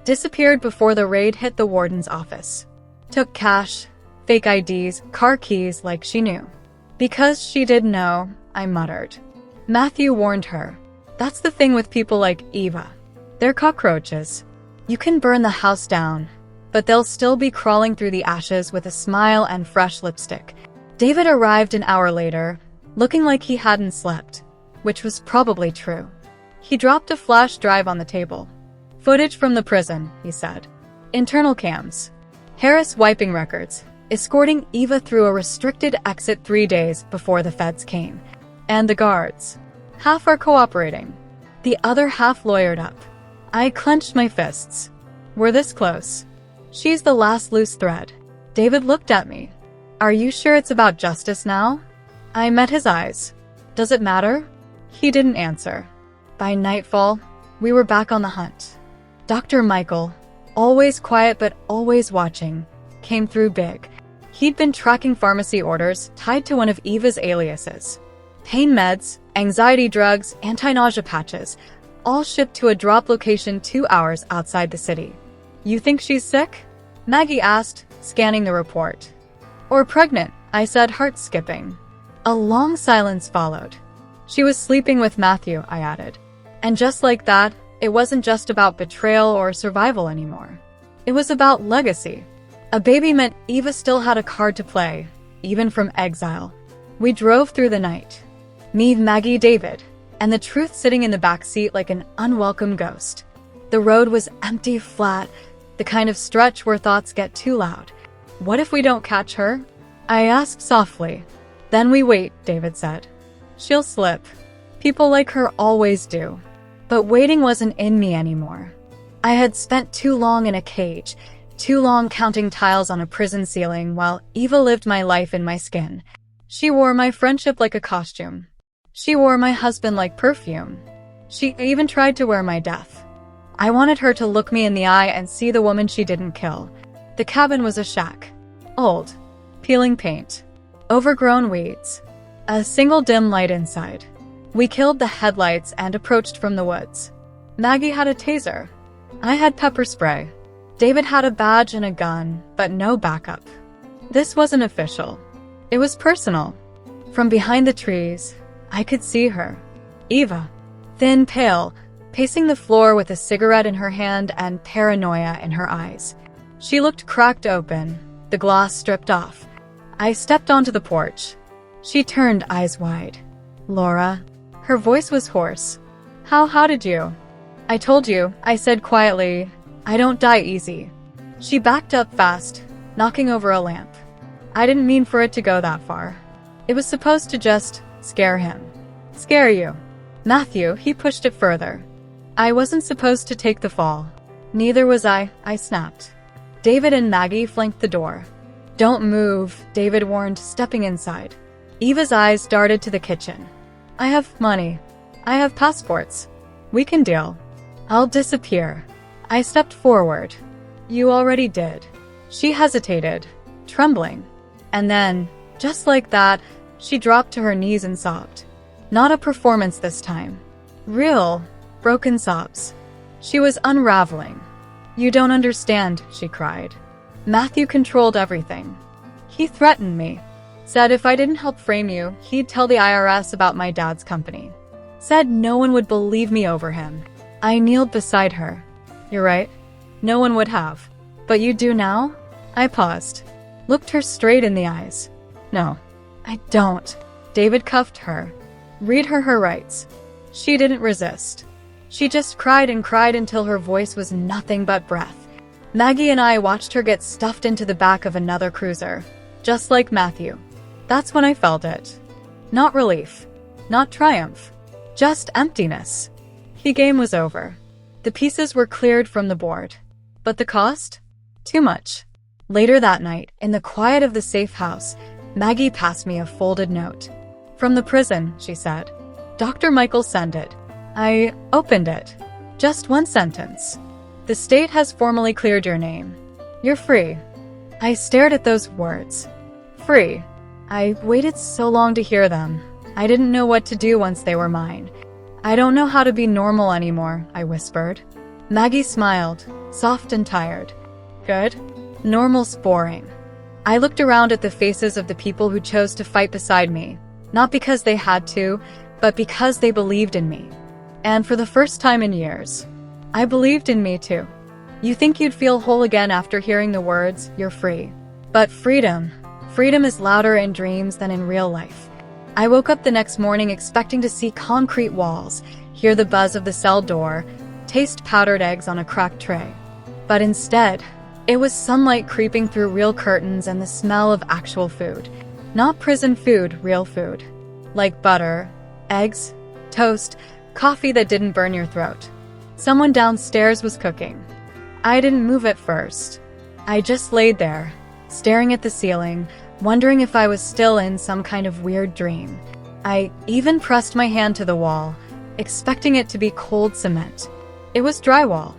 Disappeared before the raid hit the warden's office. Took cash, fake IDs, car keys like she knew. Because she did know, I muttered. Matthew warned her. That's the thing with people like Eva. They're cockroaches. You can burn the house down, but they'll still be crawling through the ashes with a smile and fresh lipstick. David arrived an hour later, looking like he hadn't slept, which was probably true. He dropped a flash drive on the table. Footage from the prison, he said. Internal cams. Harris wiping records, escorting Eva through a restricted exit 3 days before the feds came. And the guards. Half are cooperating. The other half lawyered up. I clenched my fists. We're this close. She's the last loose thread. David looked at me. Are you sure it's about justice now? I met his eyes. Does it matter? He didn't answer. By nightfall, we were back on the hunt. Dr. Michael, always quiet but always watching, came through big. He'd been tracking pharmacy orders tied to one of Eva's aliases. Pain meds, anxiety drugs, anti-nausea patches, all shipped to a drop location 2 hours outside the city. You think she's sick? Maggie asked, scanning the report. Or pregnant, I said, heart skipping. A long silence followed. She was sleeping with Matthew, I added. And just like that, it wasn't just about betrayal or survival anymore. It was about legacy. A baby meant Eva still had a card to play, even from exile. We drove through the night. Me, Maggie, David, and the truth sitting in the back seat like an unwelcome ghost. The road was empty, flat, the kind of stretch where thoughts get too loud. What if we don't catch her? I asked softly. Then we wait, David said. She'll slip. People like her always do. But waiting wasn't in me anymore. I had spent too long in a cage, too long counting tiles on a prison ceiling while Eva lived my life in my skin. She wore my friendship like a costume. She wore my husband like perfume. She even tried to wear my death. I wanted her to look me in the eye and see the woman she didn't kill. The cabin was a shack. Old. Peeling paint. Overgrown weeds. A single dim light inside. We killed the headlights and approached from the woods. Maggie had a taser. I had pepper spray. David had a badge and a gun, but no backup. This wasn't official. It was personal. From behind the trees, I could see her. Eva. Thin, pale, pacing the floor with a cigarette in her hand and paranoia in her eyes. She looked cracked open, the glass stripped off. I stepped onto the porch. She turned, eyes wide. Lora. Her voice was hoarse. How did you? I told you, I said quietly, I don't die easy. She backed up fast, knocking over a lamp. I didn't mean for it to go that far. It was supposed to just scare him. Scare you. Matthew, he pushed it further. I wasn't supposed to take the fall. Neither was I snapped. David and Maggie flanked the door. Don't move, David warned, stepping inside. Eva's eyes darted to the kitchen. I have money. I have passports. We can deal. I'll disappear. I stepped forward. You already did. She hesitated, trembling. And then, just like that, She dropped to her knees and sobbed. Not a performance this time. Real, broken sobs. She was unraveling. "You don't understand," she cried. "Matthew controlled everything. He threatened me. Said if I didn't help frame you, he'd tell the IRS about my dad's company. Said no one would believe me over him." I kneeled beside her. "You're right. No one would have. But you do now?" I paused. Looked her straight in the eyes. "No, I don't." David cuffed her. Read her rights. She didn't resist. She just cried and cried until her voice was nothing but breath. Maggie and I watched her get stuffed into the back of another cruiser, just like Matthew. That's when I felt it. Not relief. Not triumph. Just emptiness. The game was over. The pieces were cleared from the board. But the cost? Too much. Later that night, in the quiet of the safe house, Maggie passed me a folded note. "From the prison," she said. "Dr. Michael sent it." I opened it. Just one sentence. "The state has formally cleared your name. You're free." I stared at those words. Free. I waited so long to hear them. I didn't know what to do once they were mine. "I don't know how to be normal anymore," I whispered. Maggie smiled, soft and tired. "Good. Normal's boring." I looked around at the faces of the people who chose to fight beside me, not because they had to, but because they believed in me. And for the first time in years, I believed in me too. You think you'd feel whole again after hearing the words, "You're free." But freedom is louder in dreams than in real life. I woke up the next morning expecting to see concrete walls, hear the buzz of the cell door, taste powdered eggs on a cracked tray. But instead, it was sunlight creeping through real curtains and the smell of actual food. Not prison food, real food. Like butter, eggs, toast, coffee that didn't burn your throat. Someone downstairs was cooking. I didn't move at first. I just laid there, staring at the ceiling, wondering if I was still in some kind of weird dream. I even pressed my hand to the wall, expecting it to be cold cement. It was drywall.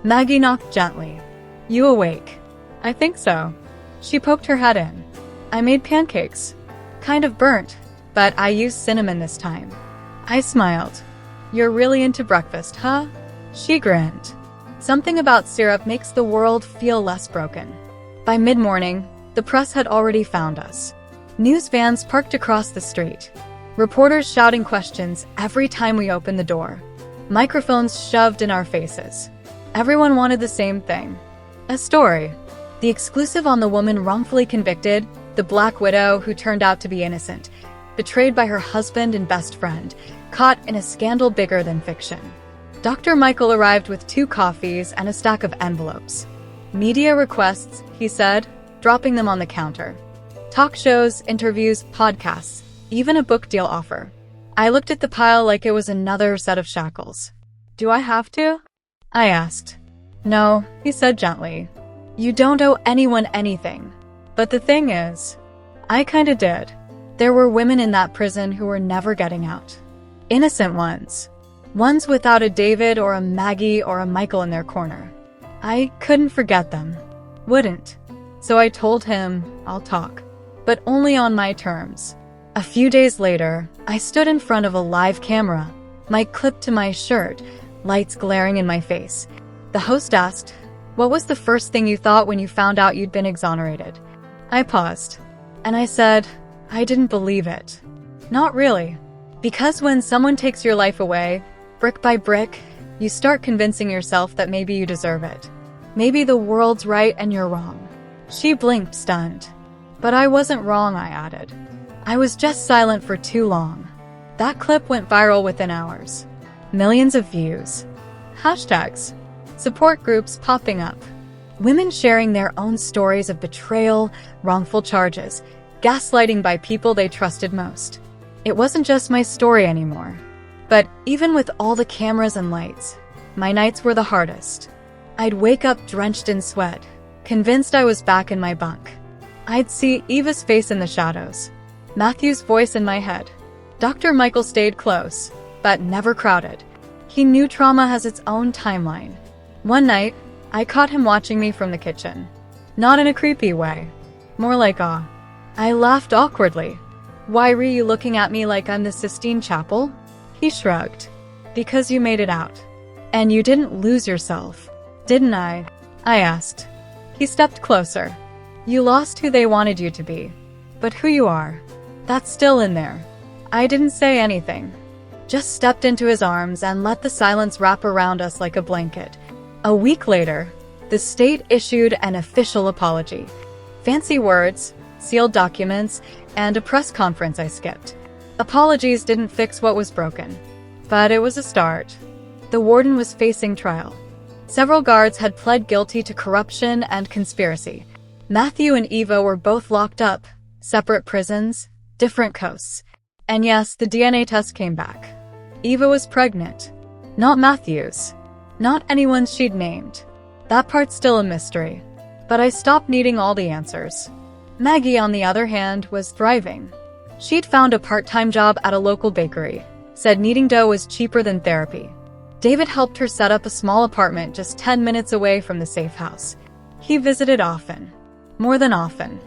Maggie knocked gently. "You awake?" "I think so." She poked her head in. "I made pancakes. Kind of burnt, but I used cinnamon this time." I smiled. "You're really into breakfast, huh?" She grinned. Something about syrup makes the world feel less broken. By mid-morning, the press had already found us. News vans parked across the street. Reporters shouting questions every time we opened the door. Microphones shoved in our faces. Everyone wanted the same thing. A story. The exclusive on the woman wrongfully convicted, the Black Widow who turned out to be innocent, betrayed by her husband and best friend, caught in a scandal bigger than fiction. Dr. Michael arrived with 2 coffees and a stack of envelopes. "Media requests," he said, dropping them on the counter. "Talk shows, interviews, podcasts, even a book deal offer." I looked at the pile like it was another set of shackles. "Do I have to?" I asked. "No," he said gently. "You don't owe anyone anything. But the thing is, I kinda did. There were women in that prison who were never getting out. Innocent ones. Ones without a David or a Maggie or a Michael in their corner. I couldn't forget them. Wouldn't. So I told him, I'll talk. But only on my terms." A few days later, I stood in front of a live camera, mic clipped to my shirt, lights glaring in my face. The host asked, "What was the first thing you thought when you found out you'd been exonerated?" I paused, and I said, I didn't believe it. Not really. Because when someone takes your life away, brick by brick, you start convincing yourself that maybe you deserve it. Maybe the world's right and you're wrong. She blinked, stunned. "But I wasn't wrong," I added. "I was just silent for too long." That clip went viral within hours. Millions of views. Hashtags. Support groups popping up. Women sharing their own stories of betrayal, wrongful charges, gaslighting by people they trusted most. It wasn't just my story anymore. But even with all the cameras and lights, my nights were the hardest. I'd wake up drenched in sweat, convinced I was back in my bunk. I'd see Eva's face in the shadows, Matthew's voice in my head. Dr. Michael stayed close, but never crowded. He knew trauma has its own timeline. One night, I caught him watching me from the kitchen. Not in a creepy way. More like awe. I laughed awkwardly. Why were you looking at me like I'm the Sistine Chapel? He shrugged. Because you made it out. And you didn't lose yourself, didn't I? I asked. He stepped closer. You lost who they wanted you to be. But who you are, that's still in there. I didn't say anything. Just stepped into his arms and let the silence wrap around us like a blanket. A week later, the state issued an official apology. Fancy words, sealed documents, and a press conference I skipped. Apologies didn't fix what was broken, but it was a start. The warden was facing trial. Several guards had pled guilty to corruption and conspiracy. Matthew and Eva were both locked up, separate prisons, different coasts. And yes, the DNA test came back. Eva was pregnant. Not Matthew's. Not anyone's she'd named. That part's still a mystery. But I stopped needing all the answers. Maggie, on the other hand, was thriving. She'd found a part-time job at a local bakery, said kneading dough was cheaper than therapy. David helped her set up a small apartment just 10 minutes away from the safe house. He visited often. More than often.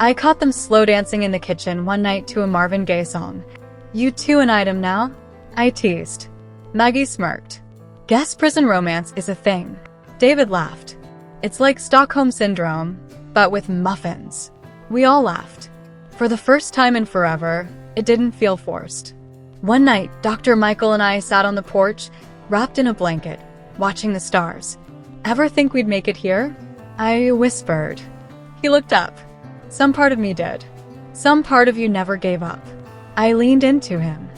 I caught them slow dancing in the kitchen one night to a Marvin Gaye song. You two an item now? I teased. Maggie smirked. Guess prison romance is a thing. David laughed. It's like Stockholm Syndrome, but with muffins. We all laughed. For the first time in forever, it didn't feel forced. One night, Dr. Michael and I sat on the porch, wrapped in a blanket, watching the stars. Ever think we'd make it here? I whispered. He looked up. Some part of me did. Some part of you never gave up. I leaned into him.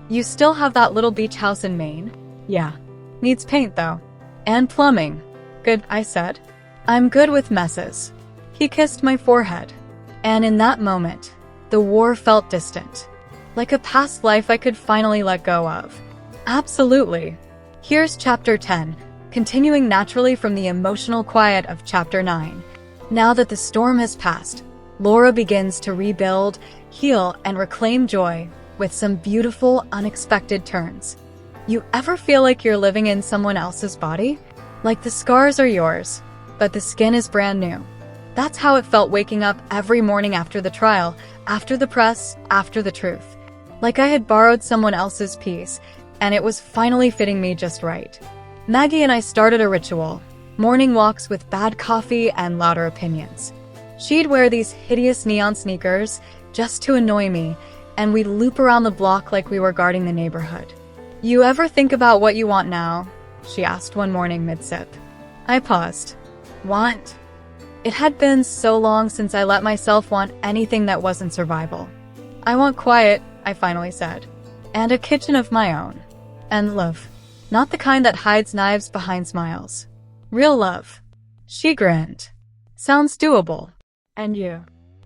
You still have that little beach house in Maine? Yeah. Needs paint, though. And plumbing. Good, I said. I'm good with messes. He kissed my forehead. And in that moment, the war felt distant. Like a past life I could finally let go of. Absolutely. Here's Chapter 10, continuing naturally from the emotional quiet of Chapter 9. Now that the storm has passed, Lora begins to rebuild, heal, and reclaim joy with some beautiful, unexpected turns. You ever feel like you're living in someone else's body? Like the scars are yours, but the skin is brand new. That's how it felt waking up every morning after the trial, after the press, after the truth. Like I had borrowed someone else's piece, and it was finally fitting me just right. Maggie and I started a ritual, morning walks with bad coffee and louder opinions. She'd wear these hideous neon sneakers just to annoy me, and we'd loop around the block like we were guarding the neighborhood. You ever think about what you want now? She asked one morning mid-sip. I paused. Want? It had been so long since I let myself want anything that wasn't survival. I want quiet, I finally said. And a kitchen of my own. And love. Not the kind that hides knives behind smiles. Real love. She grinned. Sounds doable. And you?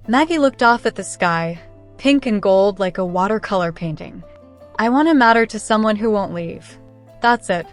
Maggie looked off at the sky, pink and gold like a watercolor painting. I want to matter to someone who won't leave. That's it.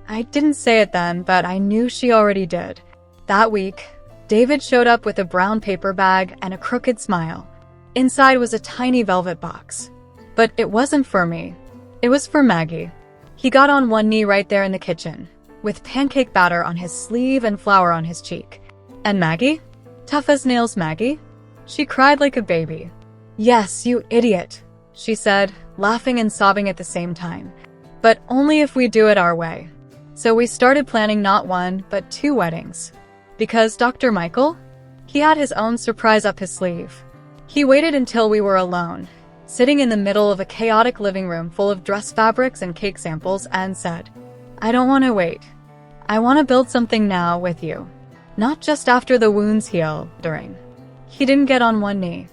I didn't say it then, but I knew she already did. That week, David showed up with a brown paper bag and a crooked smile. Inside was a tiny velvet box. But it wasn't for me. It was for Maggie. He got on one knee right there in the kitchen, with pancake batter on his sleeve and flour on his cheek. And Maggie? Tough as nails Maggie? She cried like a baby. Yes, you idiot, she said, laughing and sobbing at the same time. But only if we do it our way. So we started planning not one, but 2 weddings. Because Dr. Michael? He had his own surprise up his sleeve. He waited until we were alone, sitting in the middle of a chaotic living room full of dress fabrics and cake samples, and said, I don't want to wait. I want to build something now with you. Not just after the wounds heal, during. He didn't get on one knee.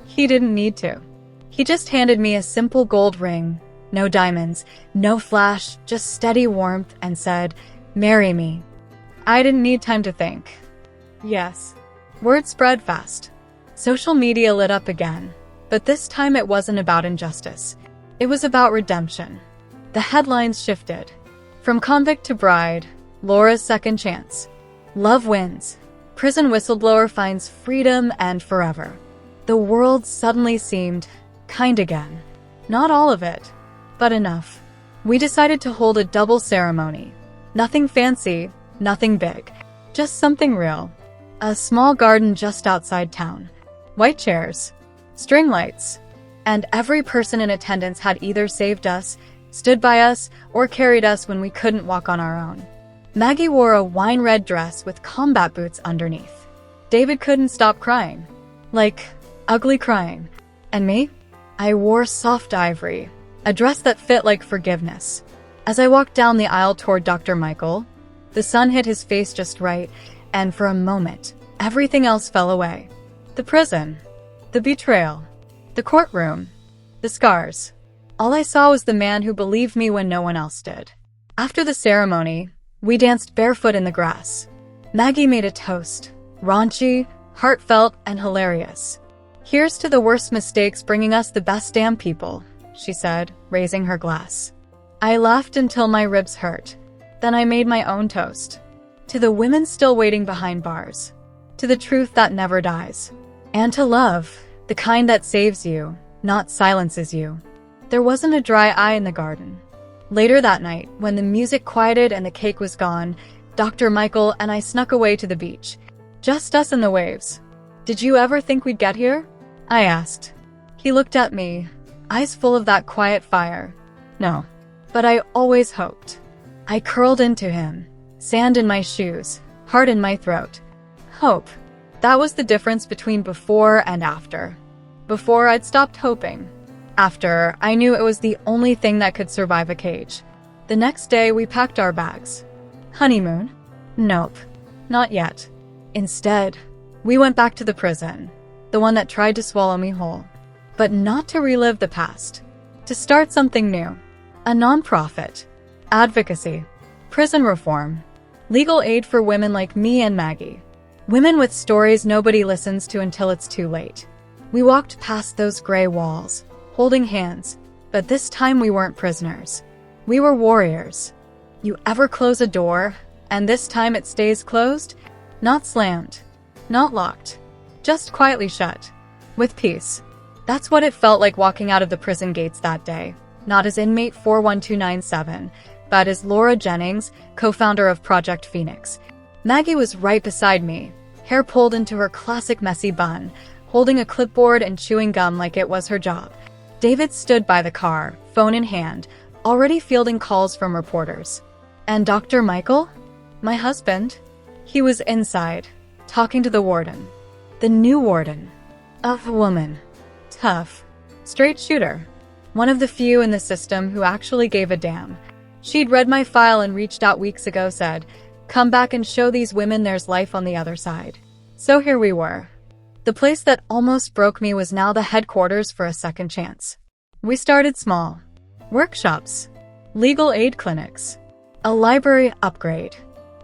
He didn't need to. He just handed me a simple gold ring, no diamonds, no flash, just steady warmth, and said, marry me. I didn't need time to think. Yes. Word spread fast. Social media lit up again, but this time it wasn't about injustice. It was about redemption. The headlines shifted. From convict to bride, Lora's second chance. Love wins. Prison whistleblower finds freedom and forever. The world suddenly seemed kind again. Not all of it, but enough. We decided to hold a double ceremony. Nothing fancy, nothing big. Just something real. A small garden just outside town. White chairs. String lights. And every person in attendance had either saved us, stood by us, or carried us when we couldn't walk on our own. Maggie wore a wine-red dress with combat boots underneath. David couldn't stop crying. Like, ugly crying. And me? I wore soft ivory, a dress that fit like forgiveness. As I walked down the aisle toward Dr. Michael, the sun hit his face just right, and for a moment, everything else fell away. The prison, the betrayal, the courtroom, the scars. All I saw was the man who believed me when no one else did. After the ceremony, we danced barefoot in the grass. Maggie made a toast, raunchy, heartfelt, and hilarious. "Here's to the worst mistakes bringing us the best damn people," she said, raising her glass. I laughed until my ribs hurt. Then I made my own toast. To the women still waiting behind bars. To the truth that never dies. And to love, the kind that saves you, not silences you. There wasn't a dry eye in the garden. Later that night, when the music quieted and the cake was gone, Dr. Michael and I snuck away to the beach. Just us and the waves. "Did you ever think we'd get here?" I asked. He looked at me, eyes full of that quiet fire. "No, but I always hoped." I curled into him, sand in my shoes, heart in my throat. Hope. That was the difference between before and after. Before, I'd stopped hoping. After, I knew it was the only thing that could survive a cage. The next day, we packed our bags. Honeymoon? Nope. Not yet. Instead, we went back to the prison, the one that tried to swallow me whole. But not to relive the past. To start something new. A nonprofit. Advocacy. Prison reform. Legal aid for women like me and Maggie. Women with stories nobody listens to until it's too late. We walked past those gray walls, holding hands, but this time we weren't prisoners. We were warriors. You ever close a door, and this time it stays closed? Not slammed. Not locked. Just quietly shut. With peace. That's what it felt like walking out of the prison gates that day. Not as inmate 41297, but as Lora Jennings, co-founder of Project Phoenix. Maggie was right beside me, hair pulled into her classic messy bun, holding a clipboard and chewing gum like it was her job. David stood by the car, phone in hand, already fielding calls from reporters. And Dr. Michael? My husband? He was inside, talking to the warden. The new warden. A woman. Tough. Straight shooter. One of the few in the system who actually gave a damn. She'd read my file and reached out weeks ago, said, "Come back and show these women there's life on the other side." So here we were. The place that almost broke me was now the headquarters for a second chance. We started small. Workshops. Legal aid clinics. A library upgrade.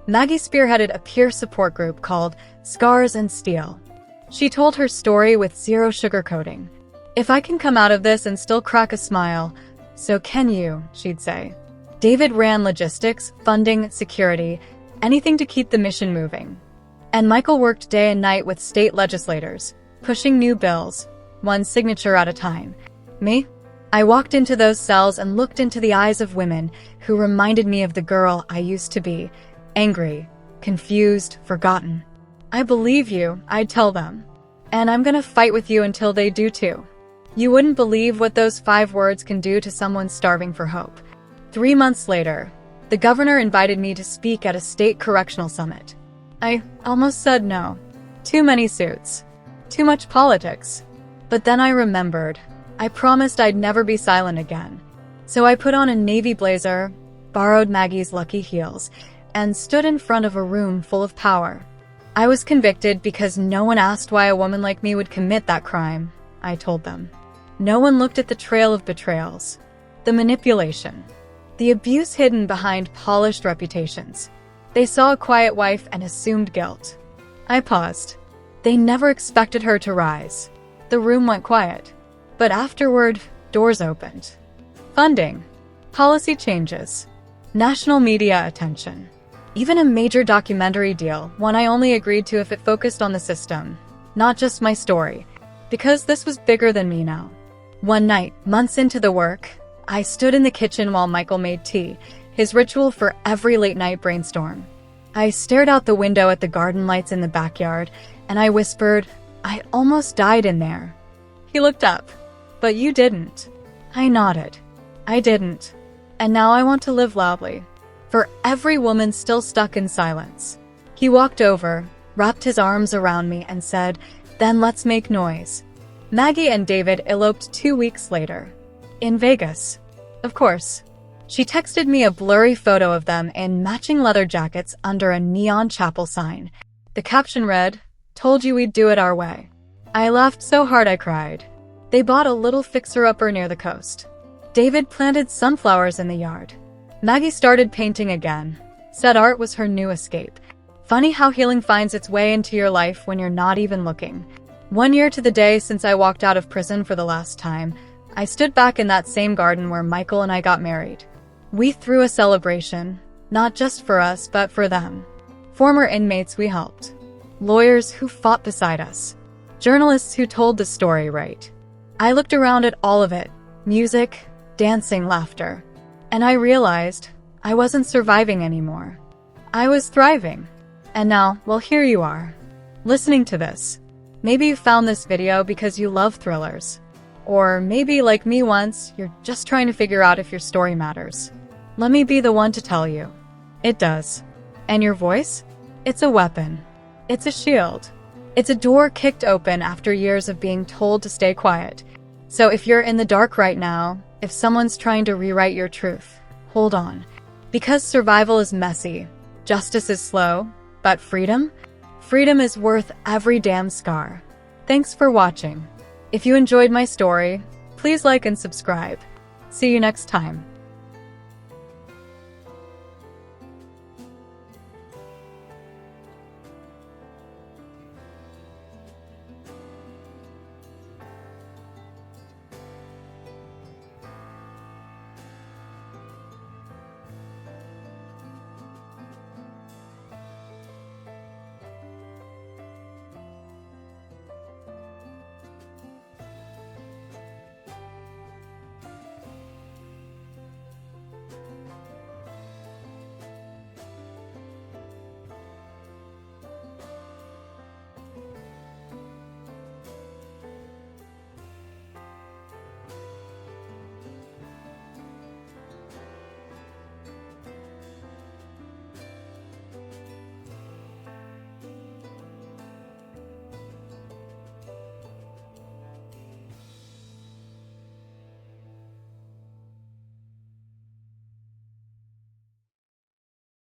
Maggie spearheaded a peer support group called Scars and Steel. She told her story with zero sugarcoating. "If I can come out of this and still crack a smile, so can you," she'd say. David ran logistics, funding, security, anything to keep the mission moving. And Michael worked day and night with state legislators, pushing new bills, one signature at a time. Me? I walked into those cells and looked into the eyes of women who reminded me of the girl I used to be, angry, confused, forgotten. "I believe you," I'd tell them. "And I'm gonna fight with you until they do too." You wouldn't believe what those 5 words can do to someone starving for hope. 3 months later, the governor invited me to speak at a state correctional summit. I almost said no. Too many suits. Too much politics. But then I remembered. I promised I'd never be silent again. So I put on a navy blazer, borrowed Maggie's lucky heels, and stood in front of a room full of power. I was convicted because no one asked why a woman like me would commit that crime, I told them. No one looked at the trail of betrayals, the manipulation, the abuse hidden behind polished reputations. They saw a quiet wife and assumed guilt. I paused. They never expected her to rise. The room went quiet. But afterward, doors opened. Funding, policy changes, national media attention. Even a major documentary deal, one I only agreed to if it focused on the system, not just my story, because this was bigger than me now. One night, months into the work, I stood in the kitchen while Michael made tea, his ritual for every late-night brainstorm. I stared out the window at the garden lights in the backyard, and I whispered, "I almost died in there." He looked up. But you didn't. I nodded. I didn't. And now I want to live loudly. For every woman still stuck in silence. He walked over, wrapped his arms around me, and said, "Then let's make noise." Maggie and David eloped 2 weeks later. In Vegas. Of course. She texted me a blurry photo of them in matching leather jackets under a neon chapel sign. The caption read, "Told you we'd do it our way." I laughed so hard I cried. They bought a little fixer-upper near the coast. David planted sunflowers in the yard. Maggie started painting again. Said art was her new escape. Funny how healing finds its way into your life when you're not even looking. 1 year to the day since I walked out of prison for the last time, I stood back in that same garden where Michael and I got married. We threw a celebration, not just for us, but for them. Former inmates we helped. Lawyers who fought beside us. Journalists who told the story right. I looked around at all of it. Music, dancing, laughter. And I realized I wasn't surviving anymore. I was thriving. And now, well, here you are, listening to this. Maybe you found this video because you love thrillers. Or maybe, like me once, you're just trying to figure out if your story matters. Let me be the one to tell you. It does. And your voice? It's a weapon. It's a shield. It's a door kicked open after years of being told to stay quiet. So if you're in the dark right now, if someone's trying to rewrite your truth, hold on. Because survival is messy, justice is slow, but freedom? Freedom is worth every damn scar. Thanks for watching. If you enjoyed my story, please like and subscribe. See you next time.